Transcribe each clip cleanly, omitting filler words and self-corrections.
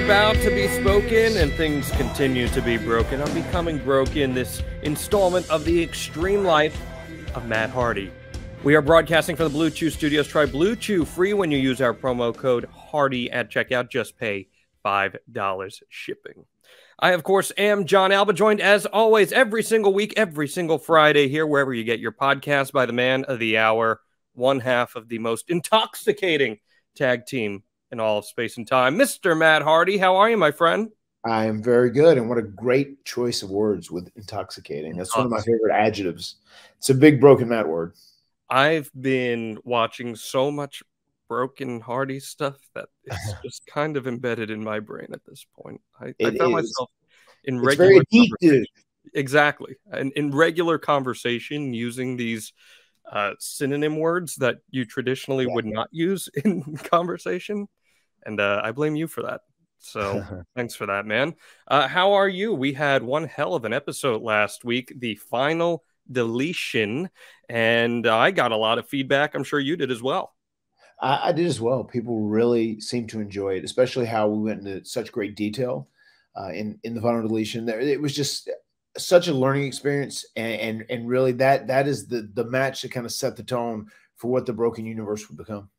about to be spoken, and things continue to be broken. I'm becoming broken. This installment of the extreme life of Matt Hardy. We are broadcasting from the Blue Chew Studios. Try Blue Chew free when you use our promo code Hardy at checkout. Just pay $5 shipping. I, of course, am Jon Alba, joined as always every single week, every single Friday here, wherever you get your podcast, by the man of the hour, one half of the most intoxicating tag team in all of space and time, Mr. Matt Hardy. How are you, my friend? I am very good, and what a great choice of words with intoxicating. That's one of my favorite adjectives. It's a big broken Matt word. I've been watching so much broken Hardy stuff that it's just kind of embedded in my brain at this point. I found myself in regular conversation. Exactly. And in regular conversation using these synonym words that you traditionally would not use in conversation. And I blame you for that. So thanks for that, man. How are you? We had one hell of an episode last week, the final deletion, and I got a lot of feedback. I'm sure you did as well. I did as well. People really seemed to enjoy it, especially how we went into such great detail in the final deletion. It was just such a learning experience, and really that is the match that kind of set the tone for what the Broken Universe would become.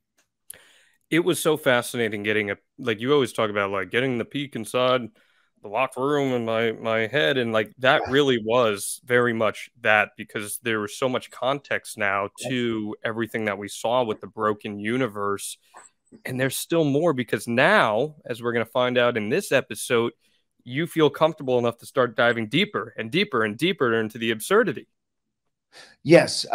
It was so fascinating getting like you always talk about, like getting the peek inside the locker room in my head, and like that really was very much that, because there was so much context now to everything that we saw with the Broken Universe, and there's still more, because now, as we're going to find out in this episode, you feel comfortable enough to start diving deeper and deeper and deeper into the absurdity. Yes,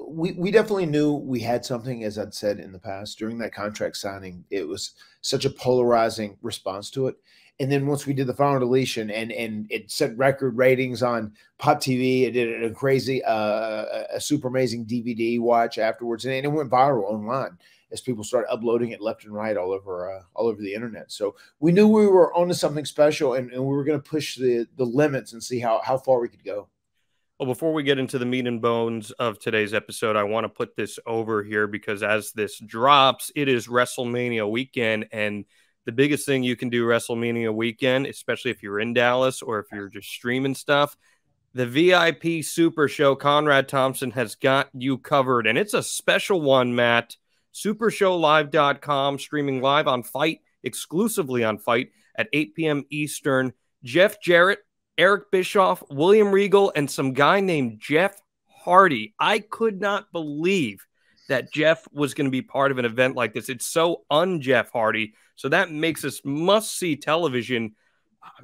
we definitely knew we had something, as I'd said in the past. During that contract signing, it was such a polarizing response to it. And then once we did the final deletion and it set record ratings on Pop TV, it did a crazy, a super amazing DVD watch afterwards. And it went viral online as people started uploading it left and right all over the internet. So we knew we were onto something special, and we were going to push the limits and see how far we could go. Well, before we get into the meat and bones of today's episode, I want to put this over here, because as this drops, it is WrestleMania weekend, and the biggest thing you can do WrestleMania weekend, especially if you're in Dallas or if you're just streaming stuff, the VIP Super Show, Conrad Thompson has got you covered. And it's a special one, Matt. Supershowlive.com, streaming live on Fight, exclusively on Fight at 8 p.m. Eastern. Jeff Jarrett, Eric Bischoff, William Regal, and some guy named Jeff Hardy. I could not believe that Jeff was going to be part of an event like this. It's so un-Jeff Hardy. So that makes us must-see television.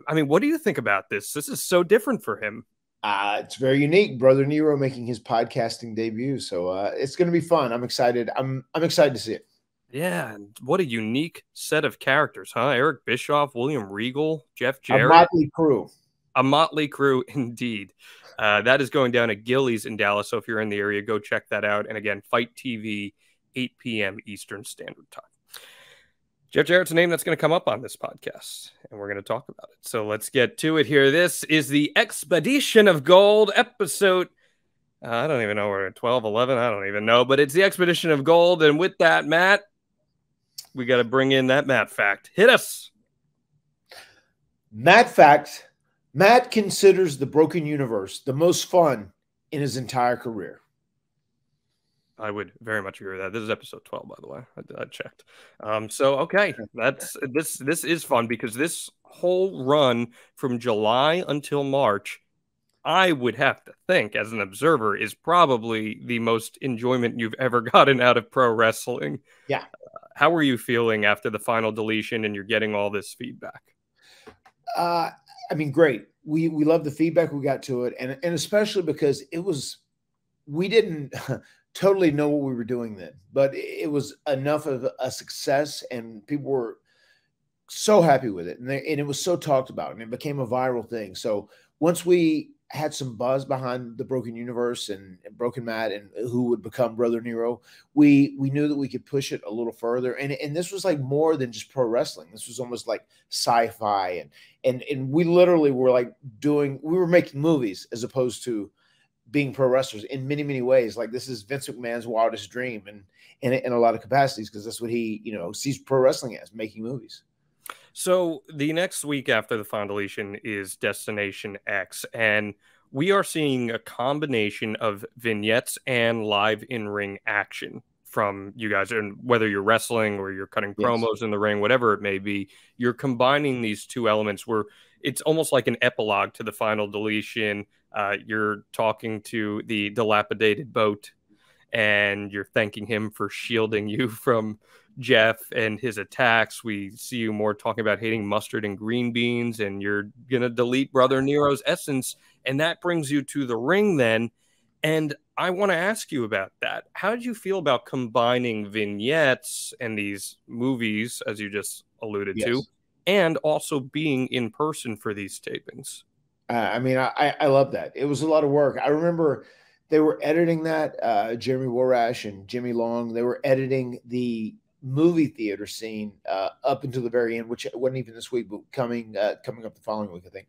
I mean, what do you think about this? This is so different for him. It's very unique. Brother Nero making his podcasting debut. So it's going to be fun. I'm excited. I'm excited to see it. Yeah, and what a unique set of characters, huh? Eric Bischoff, William Regal, Jeff Jarrett. A motley crew. A motley crew, indeed. That is going down at Gillies in Dallas. So if you're in the area, go check that out. And again, Fight TV, 8 p.m. Eastern Standard Time. Jeff Jarrett's a name that's going to come up on this podcast, and we're going to talk about it. So let's get to it here. This is the Expedition of Gold episode. I don't even know. We're at 12, 11. I don't even know. But it's the Expedition of Gold. And with that, Matt, we got to bring in that Matt fact. Hit us. Matt fact. Matt considers the Broken Universe the most fun in his entire career. I would very much agree with that. This is episode 12, by the way. I checked. So, okay, this is fun, because this whole run from July until March, I would have to think, as an observer, is probably the most enjoyment you've ever gotten out of pro wrestling. Yeah. How were you feeling after the final deletion and you're getting all this feedback? I mean, great. We love the feedback we got to it, and especially because we didn't totally know what we were doing then, but it was enough of a success, and people were so happy with it, and it was so talked about, and it became a viral thing. So once we had some buzz behind the Broken Universe and Broken Matt and who would become Brother Nero, we knew that we could push it a little further. And this was like more than just pro wrestling. This was almost like sci-fi. And we literally were like we were making movies as opposed to being pro wrestlers in many, many ways. Like, this is Vince McMahon's wildest dream, and in a lot of capacities, because that's what he, sees pro wrestling as, making movies. So the next week after the final deletion is Destination X, and we are seeing a combination of vignettes and live in-ring action from you guys. And whether you're wrestling or you're cutting promos in the ring, whatever it may be, you're combining these two elements where it's almost like an epilogue to the final deletion. You're talking to the dilapidated boat and you're thanking him for shielding you from Jeff and his attacks. We see you more talking about hating mustard and green beans, and you're going to delete Brother Nero's essence. And that brings you to the ring then. And I want to ask you about that. How did you feel about combining vignettes and these movies, as you just alluded to, and also being in person for these tapings? I mean, I love that. It was a lot of work. I remember they were editing that, Jeremy Warash and Jimmy Long. They were editing the movie theater scene up until the very end, which wasn't even this week, but coming up the following week, I think.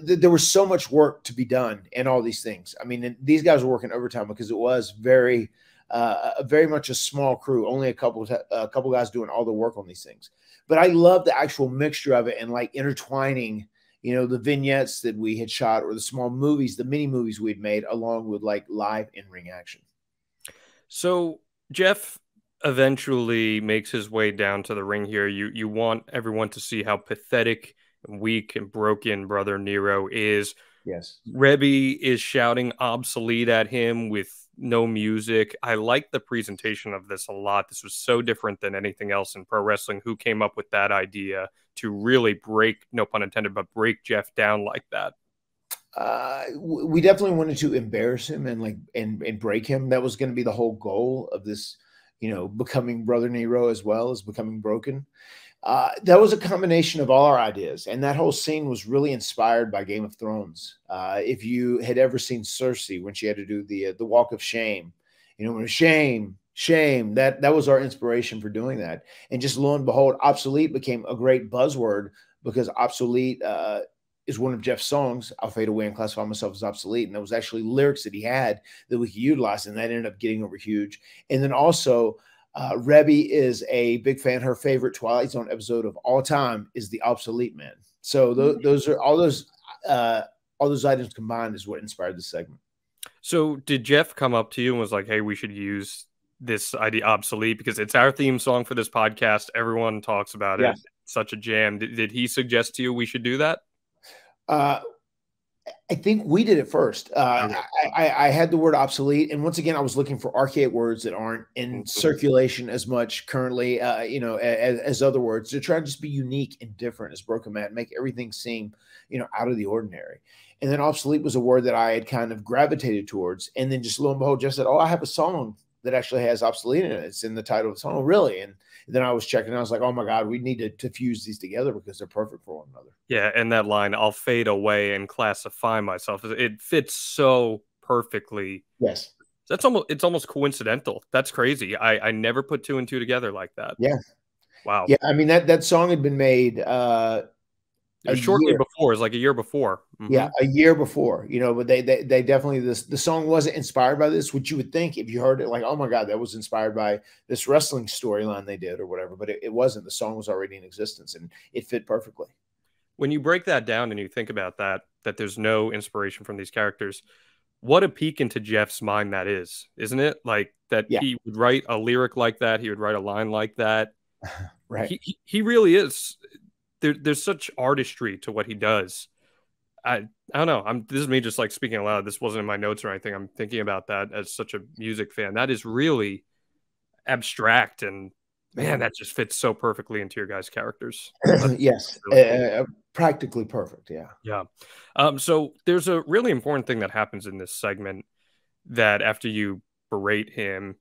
There was so much work to be done and all these things. I mean, these guys were working overtime because it was very much a small crew, only a couple guys doing all the work on these things. But I love the actual mixture of it and like intertwining, you know, the vignettes that we had shot or the small movies, the mini movies we'd made, along with like live in-ring action. So Jeff eventually makes his way down to the ring here. You want everyone to see how pathetic and weak and broken Brother Nero is. Yes. Rebby is shouting obsolete at him with no music. I like the presentation of this a lot. This was so different than anything else in pro wrestling. Who came up with that idea to really break, no pun intended, but break Jeff down like that? We definitely wanted to embarrass him and break him. That was going to be the whole goal of this, you know, becoming Brother Nero as well as becoming broken. That was a combination of all our ideas, and that whole scene was really inspired by Game of Thrones. If you had ever seen Cersei when she had to do the walk of shame, you know, shame, that was our inspiration for doing that. And just lo and behold, obsolete became a great buzzword because obsolete is one of Jeff's songs. I'll fade away and classify myself as obsolete. And there was actually lyrics that he had that we could utilize, and that ended up getting over huge. And then also, Rebby is a big fan. Her favorite Twilight Zone episode of all time is the Obsolete Man. So those are all those items combined is what inspired the segment. So did Jeff come up to you and was like, "Hey, we should use this idea obsolete because it's our theme song for this podcast. Everyone talks about it. It's such a jam." Did he suggest to you we should do that? I think we did it first. Okay. I had the word obsolete, and once again, I was looking for archaic words that aren't in circulation as much currently, you know, as other words, to try to just be unique and different as Broken Matt, make everything seem, you know, out of the ordinary. And then obsolete was a word that I had kind of gravitated towards, and then just lo and behold, Jeff said, "Oh, I have a song that actually has obsolete in it. It's in the title of the song." Really? And then I was checking, and I was like, "Oh my God, we need to fuse these together because they're perfect for one another." Yeah, and that line, "I'll fade away and classify myself," it fits so perfectly. Yes. It's almost coincidental. That's crazy. I never put two and two together like that. Yeah. Wow. Yeah, I mean that song had been made shortly before, it's like a year before. Yeah, a year before, you know, but they definitely, the song wasn't inspired by this, which you would think if you heard it, like, oh my God, that was inspired by this wrestling storyline they did or whatever, but it wasn't. The song was already in existence and it fit perfectly. When you break that down and you think about that there's no inspiration from these characters, what a peek into Jeff's mind that is, isn't it? Like that he would write a lyric like that, he would write a line like that. Right. He really is. There's such artistry to what he does. I don't know. This is me just like speaking aloud. This wasn't in my notes or anything. I'm thinking about that as such a music fan. That is really abstract, and man, that just fits so perfectly into your guys' characters. Yes, really cool. Practically perfect. Yeah. Yeah. So there's a really important thing that happens in this segment that after you berate him,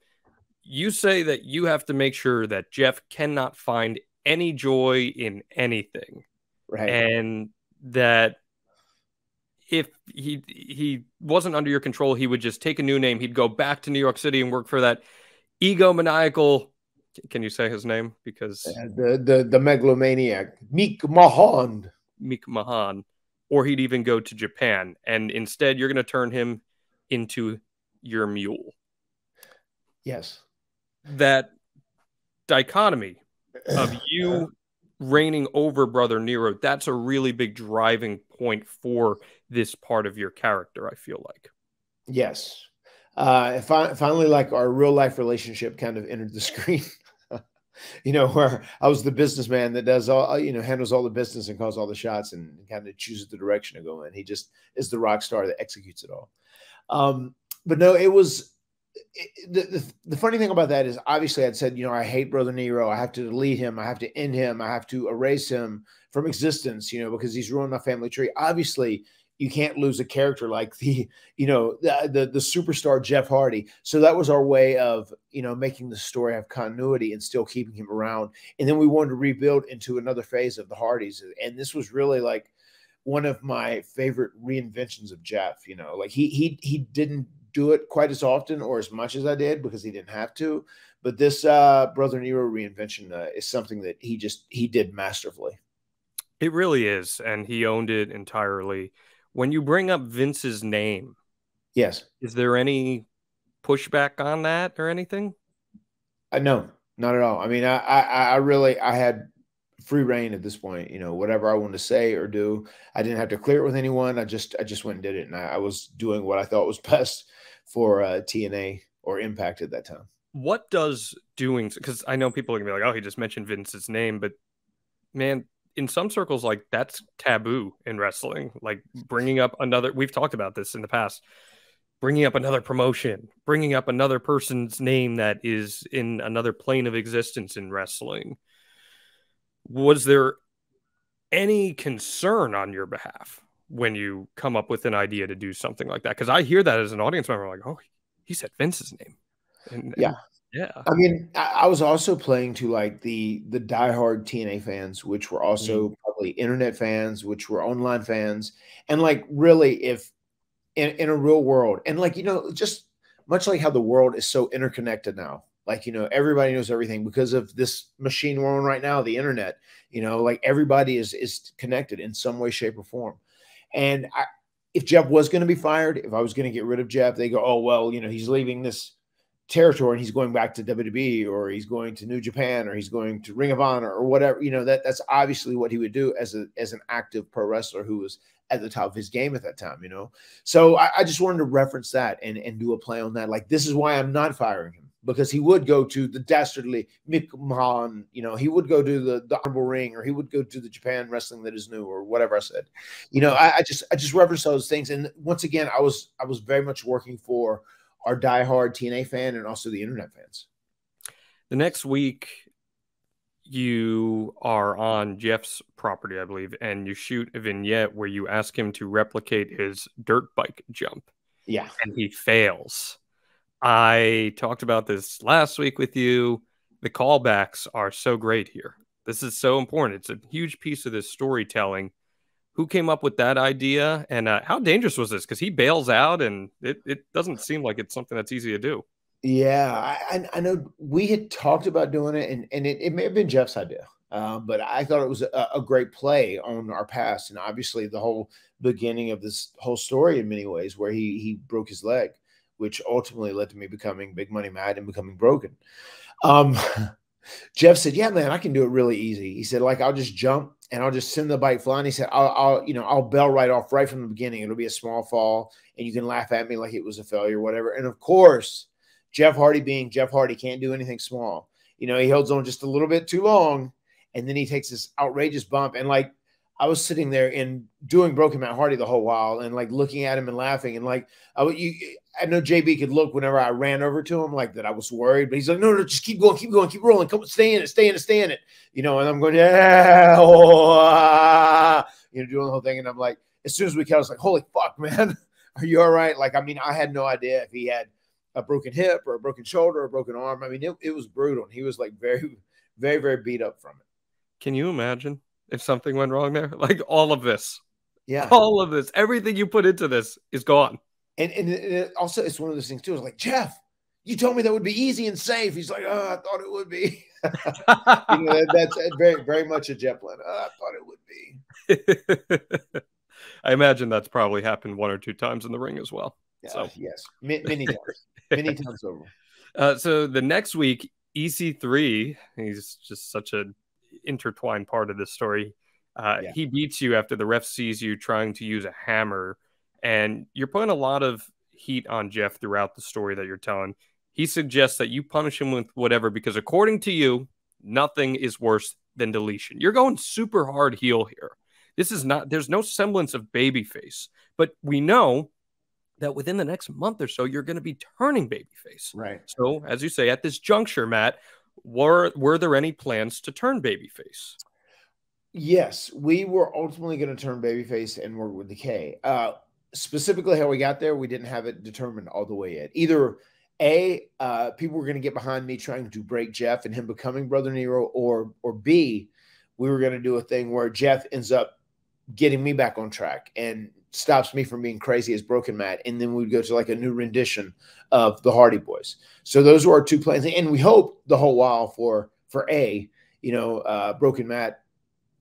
you say that you have to make sure that Jeff cannot find any joy in anything. Right. And that if he wasn't under your control, he would just take a new name. He'd go back to New York City and work for that egomaniacal. Can you say his name? Because the megalomaniac, Meek Mahan. Or he'd even go to Japan. And instead, you're going to turn him into your mule. Yes. That dichotomy of you reigning over Brother Nero, that's a really big driving point for this part of your character, I feel like. Yes. Finally, like, our real life relationship kind of entered the screen. You know, where I was the businessman that does all, you know, handles all the business and calls all the shots and kind of chooses the direction to go in. He just is the rock star that executes it all. But no, it was the funny thing about that is, obviously I'd said, you know, I hate Brother Nero. I have to delete him. I have to end him. I have to erase him from existence, you know, because he's ruined my family tree. Obviously, you can't lose a character like the superstar Jeff Hardy. So that was our way of, you know, making the story have continuity and still keeping him around. And then we wanted to rebuild into another phase of the Hardys. And this was really like one of my favorite reinventions of Jeff. You know, like he didn't do it quite as often or as much as I did because he didn't have to. But this Brother Nero reinvention is something that he did masterfully. It really is. And he owned it entirely. When you bring up Vince's name, yes, is there any pushback on that or anything? No, not at all. I mean, I had free reign at this point. You know, whatever I wanted to say or do, I didn't have to clear it with anyone. I just went and did it, and I was doing what I thought was best for TNA or Impact at that time. What does doing? Because I know people are gonna be like, "Oh, he just mentioned Vince's name," but man, in some circles, like, that's taboo in wrestling. Like, bringing up another, we've talked about this in the past, bringing up another promotion, bringing up another person's name that is in another plane of existence in wrestling. Was there any concern on your behalf when you come up with an idea to do something like that? Because I hear that as an audience member, like, oh, he said Vince's name. Yeah. Yeah. I mean, I was also playing to like the diehard TNA fans, which were also probably internet fans, which were online fans. And like, really, if in a real world, and like, you know, just much like how the world is so interconnected now, like, you know, everybody knows everything because of this machine we're on right now, the internet, you know, like everybody is connected in some way, shape, or form. And if Jeff was going to be fired, if I was going to get rid of Jeff, they go, oh, well, you know, he's leaving this territory and he's going back to WWE, or he's going to New Japan, or he's going to Ring of Honor, or whatever. You know, that's obviously what he would do as an active pro wrestler who was at the top of his game at that time, you know. So I just wanted to reference that and do a play on that. Like, this is why I'm not firing him, because he would go to the dastardly Mick Mahan, you know, he would go to the Honorable Ring, or he would go to the Japan Wrestling That Is New, or whatever I said. You know, I just reference those things. And once again, I was very much working for our diehard TNA fan and also the internet fans. The next week, you are on Jeff's property, I believe, and you shoot a vignette where you ask him to replicate his dirt bike jump. Yeah. And he fails. I talked about this last week with you. The callbacks are so great here. This is so important. It's a huge piece of this storytelling. Who came up with that idea, and how dangerous was this? Because he bails out, and it doesn't seem like it's something that's easy to do. Yeah, I know we had talked about doing it, and it may have been Jeff's idea, but I thought it was a great play on our past, and obviously the whole beginning of this whole story in many ways, where he broke his leg, which ultimately led to me becoming Big Money Matt and becoming broken. Jeff said, yeah, man, I can do it really easy. He said, like, I'll just jump and I'll just send the bike flying. He said, I'll bail right off right from the beginning. It'll be a small fall and you can laugh at me like it was a failure, whatever. And of course, Jeff Hardy being Jeff Hardy can't do anything small. You know, he holds on just a little bit too long and then he takes this outrageous bump. And like, I was sitting there and doing Broken Matt Hardy the whole while and like looking at him and laughing. And like, I know JB could look whenever I ran over to him like that I was worried, but he's like, no, just keep going, keep rolling. Come, stay in it. You know, and I'm going, yeah, you know, doing the whole thing. And I'm like, as soon as we cut, I was like, holy fuck, man, are you all right? Like, I mean, I had no idea if he had a broken hip or a broken shoulder or a broken arm. I mean, it was brutal. And he was like very, very, very beat up from it. Can you imagine if something went wrong there? Like all of this. Yeah. All of this. Everything you put into this is gone. And it also, it's one of those things too. I was like, Jeff, you told me that would be easy and safe. He's like, oh, I thought it would be. You know, that's very, very much a Jeff line. Oh, I thought it would be. I imagine that's probably happened 1 or 2 times in the ring as well. So yes, many times over. So the next week, EC3, he's just such a intertwined part of this story. He beats you after the ref sees you trying to use a hammer, and you're putting a lot of heat on Jeff throughout the story that you're telling. He suggests that you punish him with whatever, because according to you, nothing is worse than deletion. You're going super hard heel here. This is not, there's no semblance of babyface, but we know that within the next month or so, you're going to be turning babyface. Right. So, as you say, at this juncture, Matt, were there any plans to turn babyface? Yes, we were ultimately going to turn babyface and work with the K. Specifically, how we got there, we didn't have it determined all the way yet. Either people were going to get behind me trying to break Jeff and him becoming Brother Nero, or B, we were going to do a thing where Jeff ends up getting me back on track and stops me from being crazy as Broken Matt, and then we'd go to like a new rendition of the Hardy Boys. So those were our two plans, and we hoped the whole while for Broken Matt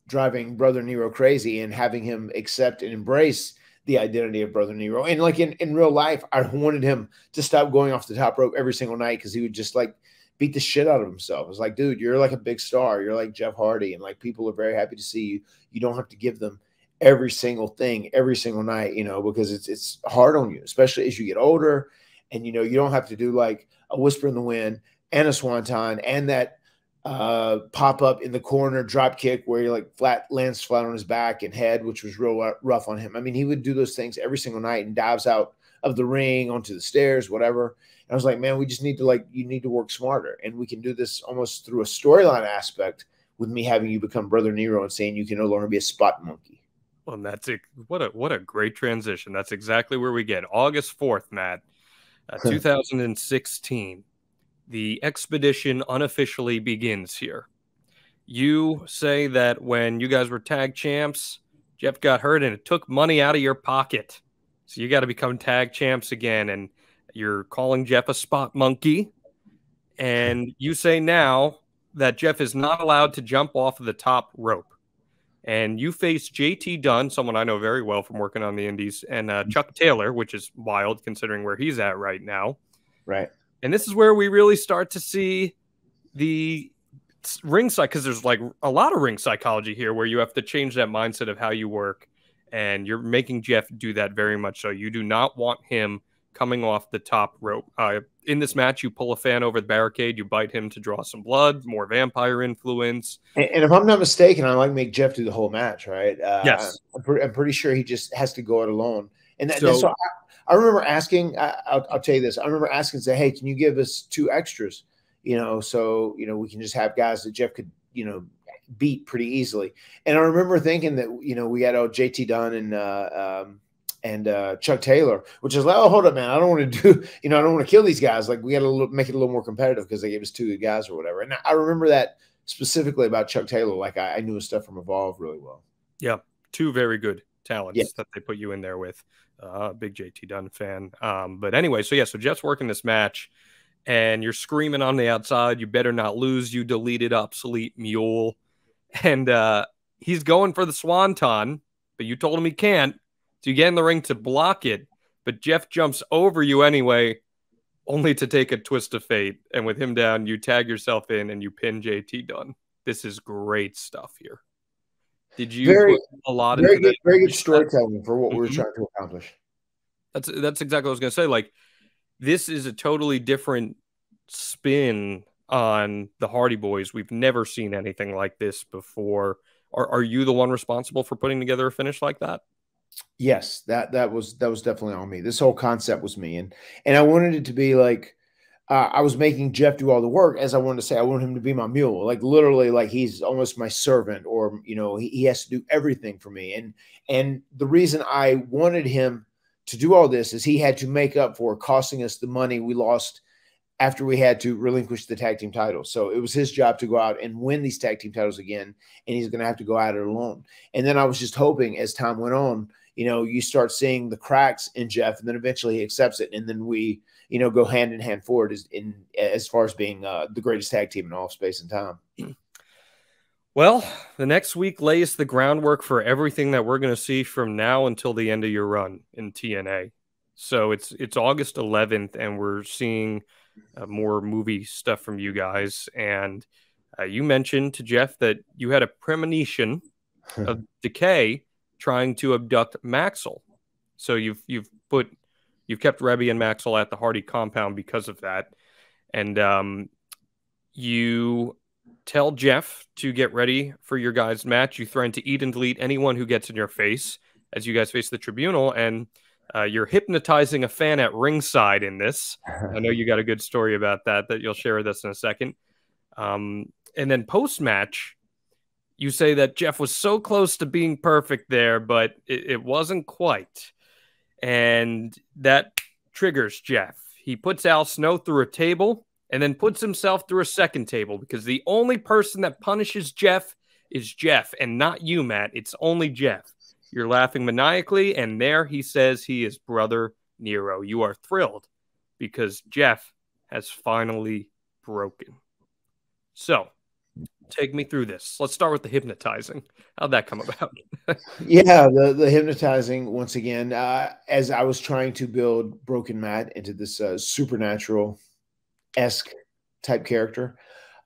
driving Brother Nero crazy and having him accept and embrace the identity of Brother Nero. And like in real life, I wanted him to stop going off the top rope every single night, because he would just like beat the shit out of himself. It's like, dude, you're like a big star. You're like Jeff Hardy, and like people are very happy to see you. You don't have to give them every single thing every single night, because it's hard on you, especially as you get older. And, you don't have to do like a whisper in the wind and a swanton and that pop up in the corner drop kick where he like lands flat on his back and head, which was real rough on him. I mean, he would do those things every single night and dives out of the ring onto the stairs, whatever. And I was like, man, we just need to you need to work smarter, and we can do this almost through a storyline aspect with me having you become Brother Nero and saying you can no longer be a spot monkey. Well, and that's it. What a great transition. That's exactly where we get. August 4th, Matt, 2016. The expedition unofficially begins here. You say that when you guys were tag champs, Jeff got hurt and it took money out of your pocket. So you got to become tag champs again. And you're calling Jeff a spot monkey. And you say now that Jeff is not allowed to jump off of the top rope. And you face JT Dunn, someone I know very well from working on the indies, and Chuck Taylor, which is wild considering where he's at right now. Right. And this is where we really start to see the ring psych, because there's like a lot of ring psychology here where you have to change that mindset of how you work. And you're making Jeff do that very much so. You do not want him coming off the top rope. In this match, you pull a fan over the barricade, you bite him to draw some blood, more vampire influence. And if I'm not mistaken, I make Jeff do the whole match, right? Yes. I'm pretty sure he just has to go it alone. And that's what I remember asking. I'll tell you this. I remember asking, say, hey, can you give us 2 extras? So we can just have guys that Jeff could, beat pretty easily. And I remember thinking that, we had JT Dunn and Chuck Taylor, which is like, oh, hold up, man. I don't want to do, I don't want to kill these guys. Like, we got to make it a little more competitive because they gave us 2 good guys or whatever. And I remember that specifically about Chuck Taylor. Like, I knew his stuff from Evolve really well. Yeah. 2 very good talents that they put you in there with. Big JT Dunn fan. But anyway, so Jeff's working this match and you're screaming on the outside, you better not lose, you deleted obsolete mule. And he's going for the swanton, but you told him he can't. So you get in the ring to block it, but Jeff jumps over you anyway, only to take a twist of fate. And with him down, you tag yourself in and you pin JT Dunn. This is great stuff here. Did you put a lot into that? Very good storytelling for what we were trying to accomplish. That's exactly what I was going to say. Like, this is a totally different spin on the Hardy Boys. We've never seen anything like this before. Are you the one responsible for putting together a finish like that? Yes, that was definitely on me. This whole concept was me, and I wanted it to be like I was making Jeff do all the work, as I wanted to say. I wanted him to be my mule, like literally, like he's almost my servant, or he has to do everything for me. And the reason I wanted him to do all this is he had to make up for costing us the money we lost after we had to relinquish the tag team titles. So it was his job to go out and win these tag team titles again, and he's going to have to go at it alone. And then I was just hoping as time went on, you start seeing the cracks in Jeff, and then eventually he accepts it. And then we, go hand in hand forward as far as being the greatest tag team in all space and time. Well, the next week lays the groundwork for everything that we're going to see from now until the end of your run in TNA. So it's August 11th, and we're seeing more movie stuff from you guys. And You mentioned to Jeff that you had a premonition of Decay trying to abduct Maxwell. So you've kept Rebby and Maxwell at the Hardy compound because of that. And you tell Jeff to get ready for your guys' match. You threaten to eat and delete anyone who gets in your face as you guys face the tribunal. And you're hypnotizing a fan at ringside in this. I know you got a good story about that you'll share with us in a second. And then post-match, you say that Jeff was so close to being perfect there, but it wasn't quite. And that triggers Jeff. He puts Al Snow through a table and then puts himself through a second table because the only person that punishes Jeff is Jeff and not you, Matt. It's only Jeff. You're laughing maniacally, and there he says he is Brother Nero. You are thrilled because Jeff has finally broken. So, take me through this. Let's start with the hypnotizing. How'd that come about? Yeah, the hypnotizing, once again, as I was trying to build Broken Matt into this supernatural-esque type character,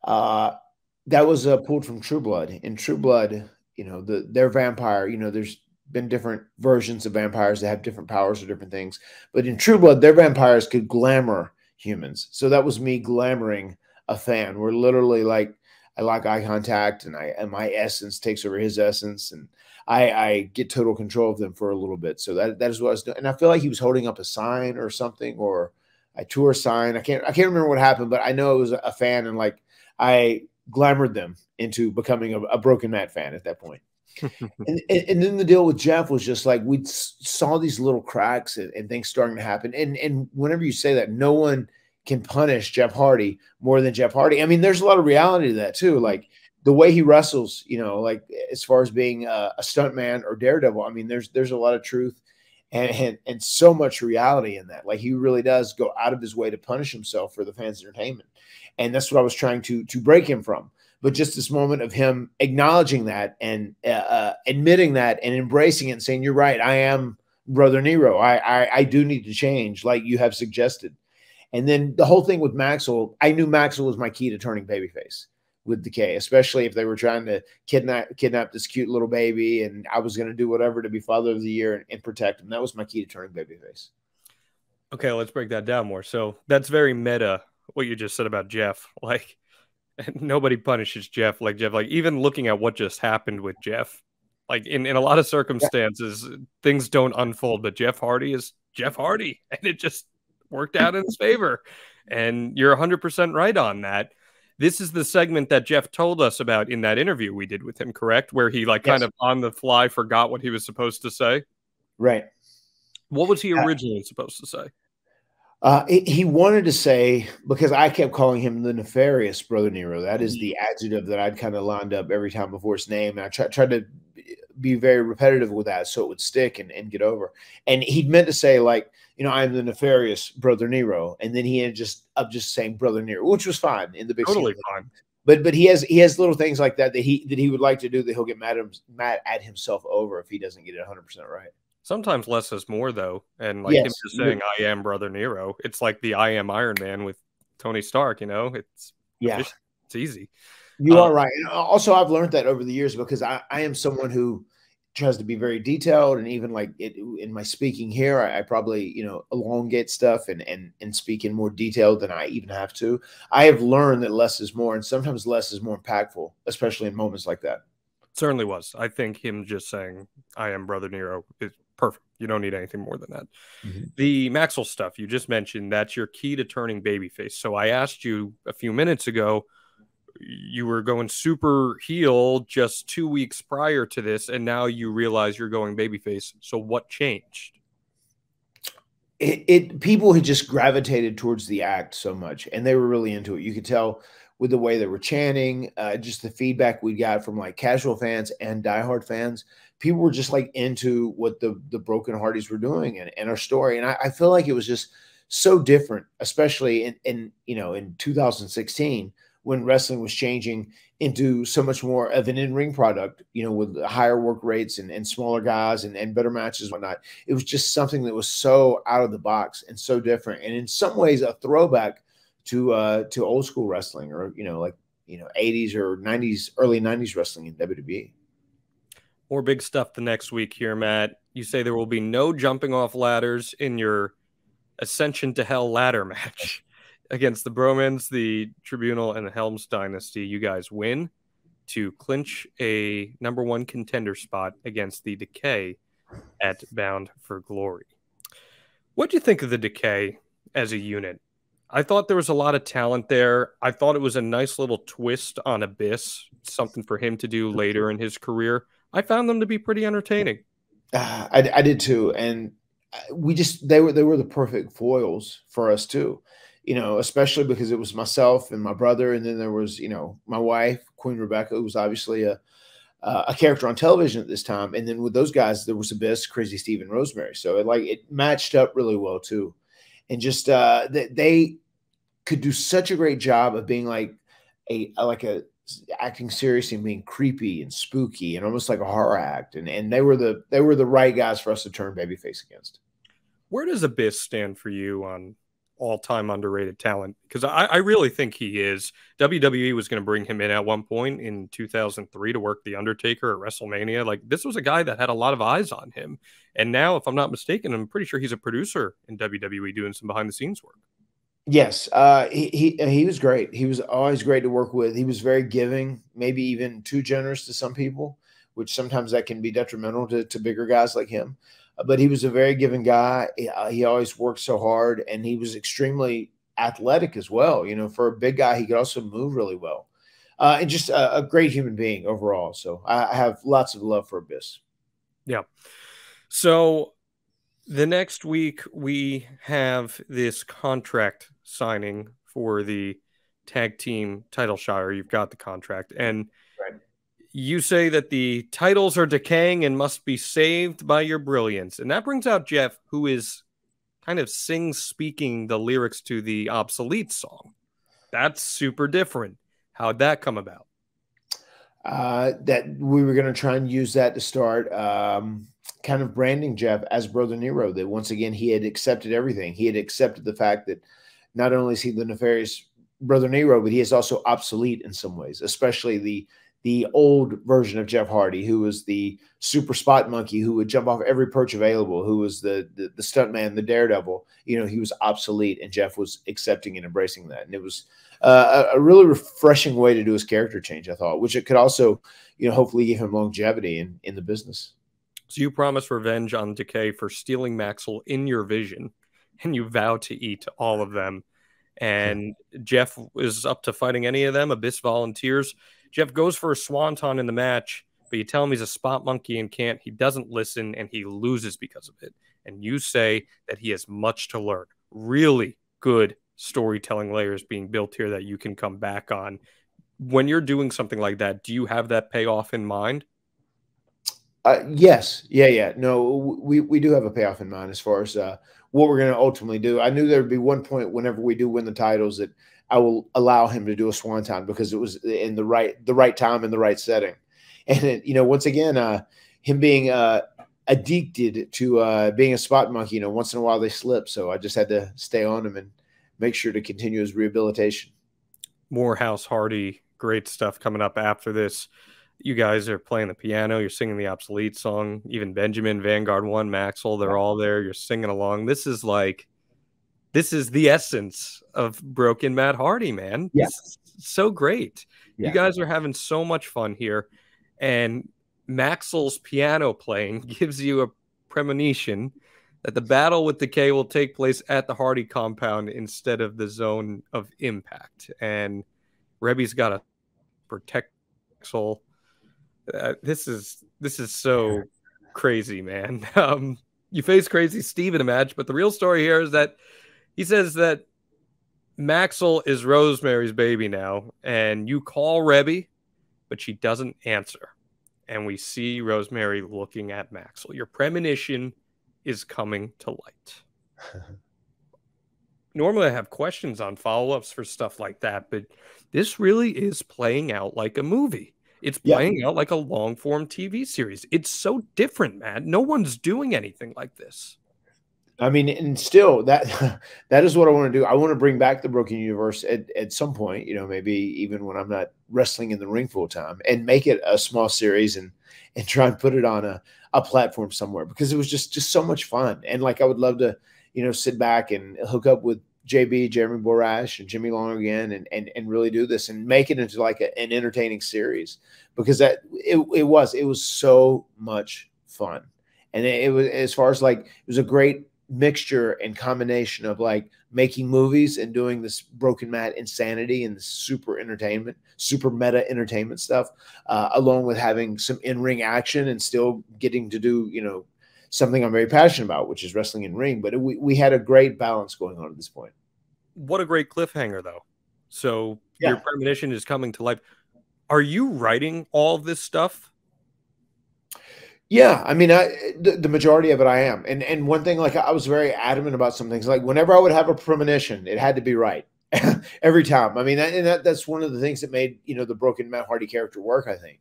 that was pulled from True Blood. In True Blood, you know, their vampire, you know, there's been different versions of vampires that have different powers or different things. But in True Blood, their vampires could glamour humans. So that was me glamoring a fan. We're literally like, I like eye contact, and my essence takes over his essence, and I get total control of them for a little bit. So that is what I was doing. And I feel like he was holding up a sign or something, or a tour sign. I can't remember what happened, but I know it was a fan, and like I glamoured them into becoming a Broken Matt fan at that point. and then the deal with Jeff was just like we saw these little cracks and things starting to happen. And whenever you say that, no one can punish Jeff Hardy more than Jeff Hardy. I mean, there's a lot of reality to that too. Like the way he wrestles, you know, like as far as being a stuntman or Daredevil, I mean, there's a lot of truth and so much reality in that. Like he really does go out of his way to punish himself for the fans' entertainment. And that's what I was trying to break him from. But just this moment of him acknowledging that and admitting that and embracing it and saying, you're right, I am Brother Nero. I do need to change like you have suggested. And then the whole thing with Maxwell, I knew Maxwell was my key to turning babyface with Decay, especially if they were trying to kidnap this cute little baby, and I was going to do whatever to be Father of the Year and protect him. That was my key to turning babyface. Okay, let's break that down more. So that's very meta, what you just said about Jeff. Like, nobody punishes Jeff like Jeff. Like, even looking at what just happened with Jeff, like in a lot of circumstances, things don't unfold, but Jeff Hardy is Jeff Hardy, and it just worked out in his favor. And you're 100% right on that. This is the segment that Jeff told us about in that interview we did with him, correct? Where he like kind of on the fly forgot what he was supposed to say. Right. What was he originally supposed to say? He wanted to say, because I kept calling him the nefarious Brother Nero. That is the adjective that I'd kind of lined up every time before his name. And I tried to be very repetitive with that so it would stick and get over. And he'd meant to say, like, you know, I'm the nefarious Brother Nero. And then he ended up just saying Brother Nero, which was fine in the big totally fine. But he has little things like that he would like to do that he'll get mad at himself over if he doesn't get it 100% right. Sometimes less is more, though. And like him just saying, I am Brother Nero. It's like the I am Iron Man with Tony Stark, you know? It's easy. You are right. And also, I've learned that over the years because I am someone who tries to be very detailed. And even like in my speaking here, I probably, you know, elongate stuff and speak in more detail than I even have to. I have learned that less is more. And sometimes less is more impactful, especially in moments like that. Certainly was. I think him just saying, I am Brother Nero is perfect. You don't need anything more than that. Mm-hmm. The Maxwell stuff you just mentioned, that's your key to turning babyface. So I asked you a few minutes ago, you were going super heel just 2 weeks prior to this, and now you realize you're going babyface. So what changed? People had just gravitated towards the act so much, and they were really into it. You could tell with the way they were chanting, just the feedback we got from like casual fans and diehard fans. People were just like into what the Broken Hardys were doing and our story. And I feel like it was just so different, especially in 2016 when wrestling was changing into so much more of an in-ring product, you know, with higher work rates and smaller guys and better matches and whatnot. It was just something that was so out of the box and so different. And in some ways a throwback to old school wrestling, or, you know, like 80s or 90s, early 90s wrestling in WWE. More big stuff the next week here, Matt. You say there will be no jumping off ladders in your Ascension to Hell ladder match against the Bromans, the Tribunal, and the Helms Dynasty. You guys win to clinch a #1 contender spot against the Decay at Bound for Glory. What do you think of the Decay as a unit? I thought there was a lot of talent there. I thought it was a nice little twist on Abyss, something for him to do later in his career. I found them to be pretty entertaining. I did too, and they were the perfect foils for us too, especially because it was myself and my brother, and then there was my wife, Queen Rebecca, who was obviously a character on television at this time, and then with those guys there was Abyss, Crazy Steve, and Rosemary, so it matched up really well too, and just they could do such a great job of being like a acting serious and being creepy and spooky and almost like a horror act. And they were the right guys for us to turn Babyface against. Where does Abyss stand for you on all-time underrated talent? Because I really think he is. WWE was going to bring him in at one point in 2003 to work The Undertaker at WrestleMania. Like, this was a guy that had a lot of eyes on him. And now, if I'm not mistaken, I'm pretty sure he's a producer in WWE doing some behind-the-scenes work. Yes, he was great. He was always great to work with. He was very giving, maybe even too generous to some people, which sometimes that can be detrimental to bigger guys like him. But he was a very giving guy. He always worked so hard, and he was extremely athletic as well. For a big guy, he could also move really well, and just a great human being overall. So I have lots of love for Abyss. Yeah. So the next week we have this contract signing for the tag team title shot, or you've got the contract, and right. You say that the titles are decaying and must be saved by your brilliance. And that brings out Jeff, who is kind of speaking the lyrics to the Obsolete song. That's super different. How'd that come about? That we were going to try and use that to start kind of branding Jeff as Brother Nero, that once again, he had accepted everything. He had accepted the fact that not only is he the nefarious Brother Nero, but he is also obsolete in some ways, especially the old version of Jeff Hardy, who was the super spot monkey who would jump off every perch available, who was the stuntman, the daredevil. He was obsolete, and Jeff was accepting and embracing that. And it was a really refreshing way to do his character change, I thought, which it could also, hopefully give him longevity in the business. So you promise revenge on Decay for stealing Maxwell in your vision, and you vow to eat all of them. And Jeff is up to fighting any of them. Abyss volunteers. Jeff goes for a swanton in the match, but you tell him he's a spot monkey and can't. He doesn't listen, and he loses because of it. And you say that he has much to learn. Really good storytelling layers being built here that you can come back on. When you're doing something like that, do you have that payoff in mind? Yes. Yeah. No, we do have a payoff in mind as far as what we're going to ultimately do. I knew there would be one point whenever we do win the titles that I will allow him to do a swanton, because it was in the right time and the right setting. And once again, him being addicted to being a spot monkey, once in a while they slip. So I just had to stay on him and make sure to continue his rehabilitation. More House Hardy, great stuff coming up after this. You guys are playing the piano. You're singing the Obsolete song. Even Benjamin, Vanguard 1, Maxwell, they're all there. You're singing along. This is the essence of Broken Matt Hardy, man. Yeah. This is so great. Yeah. You guys are having so much fun here. And Maxwell's piano playing gives you a premonition that the battle with Decay will take place at the Hardy compound instead of the zone of impact. And Rebby's got to protect Maxwell. This is so crazy, man. You face Crazy Steve in a match, but the real story here is that he says that Maxwell is Rosemary's baby now, and you call Rebby, but she doesn't answer. And we see Rosemary looking at Maxwell. Your premonition is coming to light. Normally I have questions on follow-ups for stuff like that, but this really is playing out like a movie. It's playing out like a long-form TV series. It's so different, man. No one's doing anything like this. I mean, and still that that is what I want to do. I want to bring back the Broken Universe at some point, you know, maybe even when I'm not wrestling in the ring full time, and make it a small series and try and put it on a platform somewhere, because it was just so much fun. And like I would love to, you know, sit back and hook up with JB, Jeremy Borash, and Jimmy Long again, and really do this and make it into like an entertaining series, because it was so much fun. And it was, as far as like, it was a great mixture and combination of like making movies and doing this Broken Matt insanity and super entertainment, super meta entertainment stuff, along with having some in-ring action and still getting to do, you know, something I'm very passionate about, which is wrestling in ring. But we had a great balance going on at this point. What a great cliffhanger, though. So your premonition is coming to life. Are you writing all of this stuff? Yeah, I mean, the majority of it I am. And one thing, like, I was very adamant about some things. Like, whenever I would have a premonition, it had to be right every time. I mean, that's one of the things that made, you know, the Broken Matt Hardy character work, I think.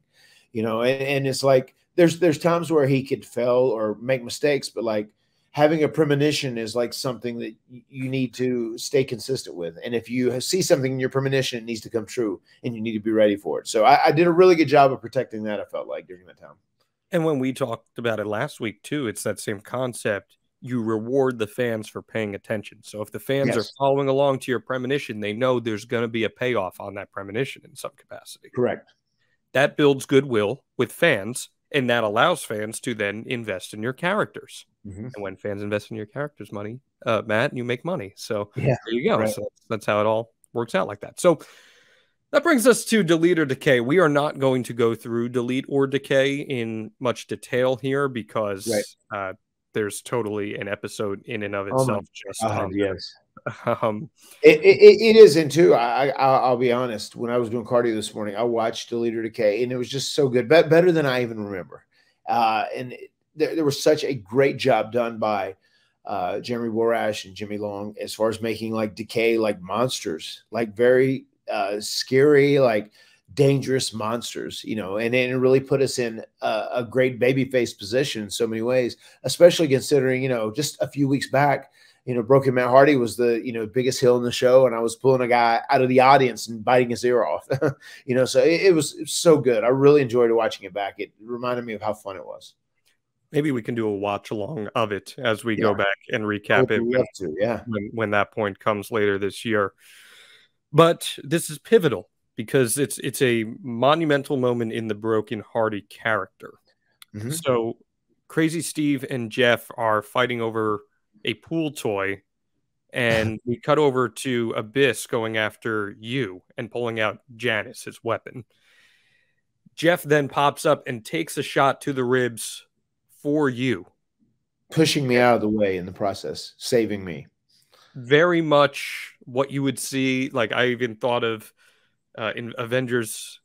You know, and it's like there's times where he could fail or make mistakes, but like having a premonition is like something that you need to stay consistent with. And if you see something in your premonition, it needs to come true, and you need to be ready for it. So I did a really good job of protecting that, I felt like, during that time. And when we talked about it last week, too, it's that same concept. You reward the fans for paying attention. So if the fans are following along to your premonition, they know there's going to be a payoff on that premonition in some capacity. Correct. That builds goodwill with fans, and that allows fans to then invest in your characters. And when fans invest in your characters' money, Matt, you make money. So there you go. Right. So that's how it all works out like that. So that brings us to Delete or Decay. We are not going to go through Delete or Decay in much detail here, because there's totally an episode in and of itself. It is. And too, I'll be honest, when I was doing cardio this morning, I watched Delete or Decay, and it was just so good, better than I even remember. And there was such a great job done by Jeremy Borash and Jimmy Long as far as making like Decay like monsters, like very scary, like dangerous monsters, you know, and it really put us in a great babyface position in so many ways, especially considering, you know, just a few weeks back, you know, Broken Matt Hardy was the, you know, biggest heel in the show, and I was pulling a guy out of the audience and biting his ear off, you know, so it was so good. I really enjoyed watching it back. It reminded me of how fun it was. Maybe we can do a watch along of it as we go back and recap it when that point comes later this year. But this is pivotal because it's a monumental moment in the Broken Hardy character. So Crazy Steve and Jeff are fighting over a pool toy, and we cut over to Abyss going after you and pulling out Janice, his weapon. Jeff then pops up and takes a shot to the ribs for you, pushing me out of the way in the process, saving me. Very much what you would see. Like, I even thought of in Avengers,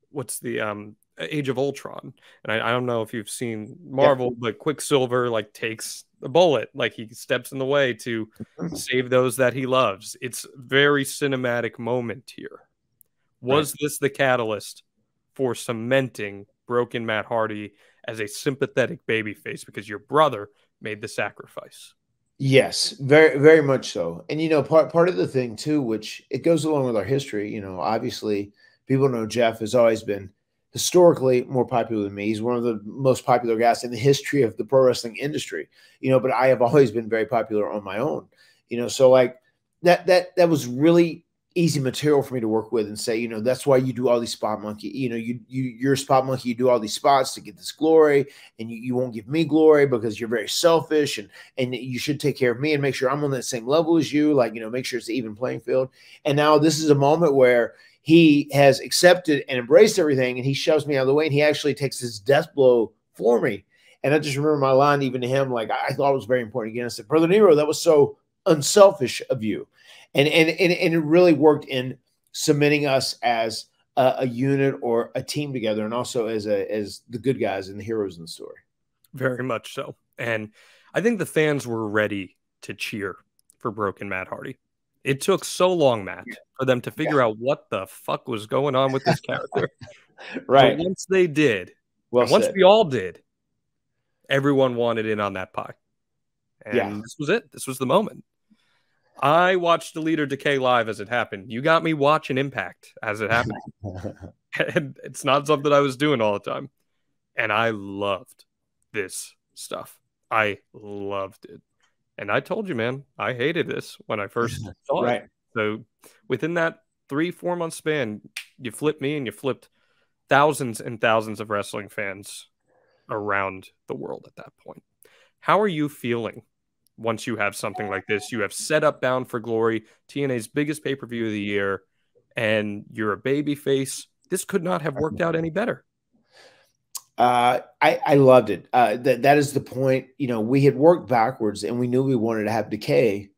what's the Age of Ultron, and I don't know if you've seen Marvel, but Quicksilver like takes the bullet, like he steps in the way to save those that he loves. It's very cinematic moment here. Was this the catalyst for cementing Broken Matt Hardy as a sympathetic babyface because your brother made the sacrifice? Yes, very, very much so. And, you know, part of the thing too, which it goes along with our history, you know, obviously people know Jeff has always been historically more popular than me. He's one of the most popular guys in the history of the pro wrestling industry, you know, but I have always been very popular on my own, you know, so like that was really easy material for me to work with and say, you know, that's why you do all these spot monkey, you know, you're a spot monkey, you do all these spots to get this glory, and you won't give me glory because you're very selfish, and you should take care of me and make sure I'm on that same level as you, like, you know, make sure it's an even playing field. And now this is a moment where he has accepted and embraced everything, and he shoves me out of the way, and he actually takes his death blow for me. And I just remember my line even to him, like, I thought it was very important. Again, I said, Brother Nero, that was so unselfish of you. And it really worked in cementing us as a unit or a team together, and also as the good guys and the heroes in the story. Very much so. And I think the fans were ready to cheer for Broken Matt Hardy. It took so long, Matt, for them to figure out what the fuck was going on with this character. But once they did, once we all did, everyone wanted in on that pie. And this was it. This was the moment. I watched the Leader Decay live as it happened. You got me watching Impact as it happened. And it's not something I was doing all the time. And I loved this stuff. I loved it. And I told you, man, I hated this when I first saw it. So within that 3-4 month span, you flipped me and you flipped thousands and thousands of wrestling fans around the world at that point. How are you feeling once you have something like this? You have set up Bound for Glory, TNA's biggest pay-per-view of the year, and you're a babyface. This could not have worked out any better. I loved it. That is the point. You know, we had worked backwards and we knew we wanted to have Decay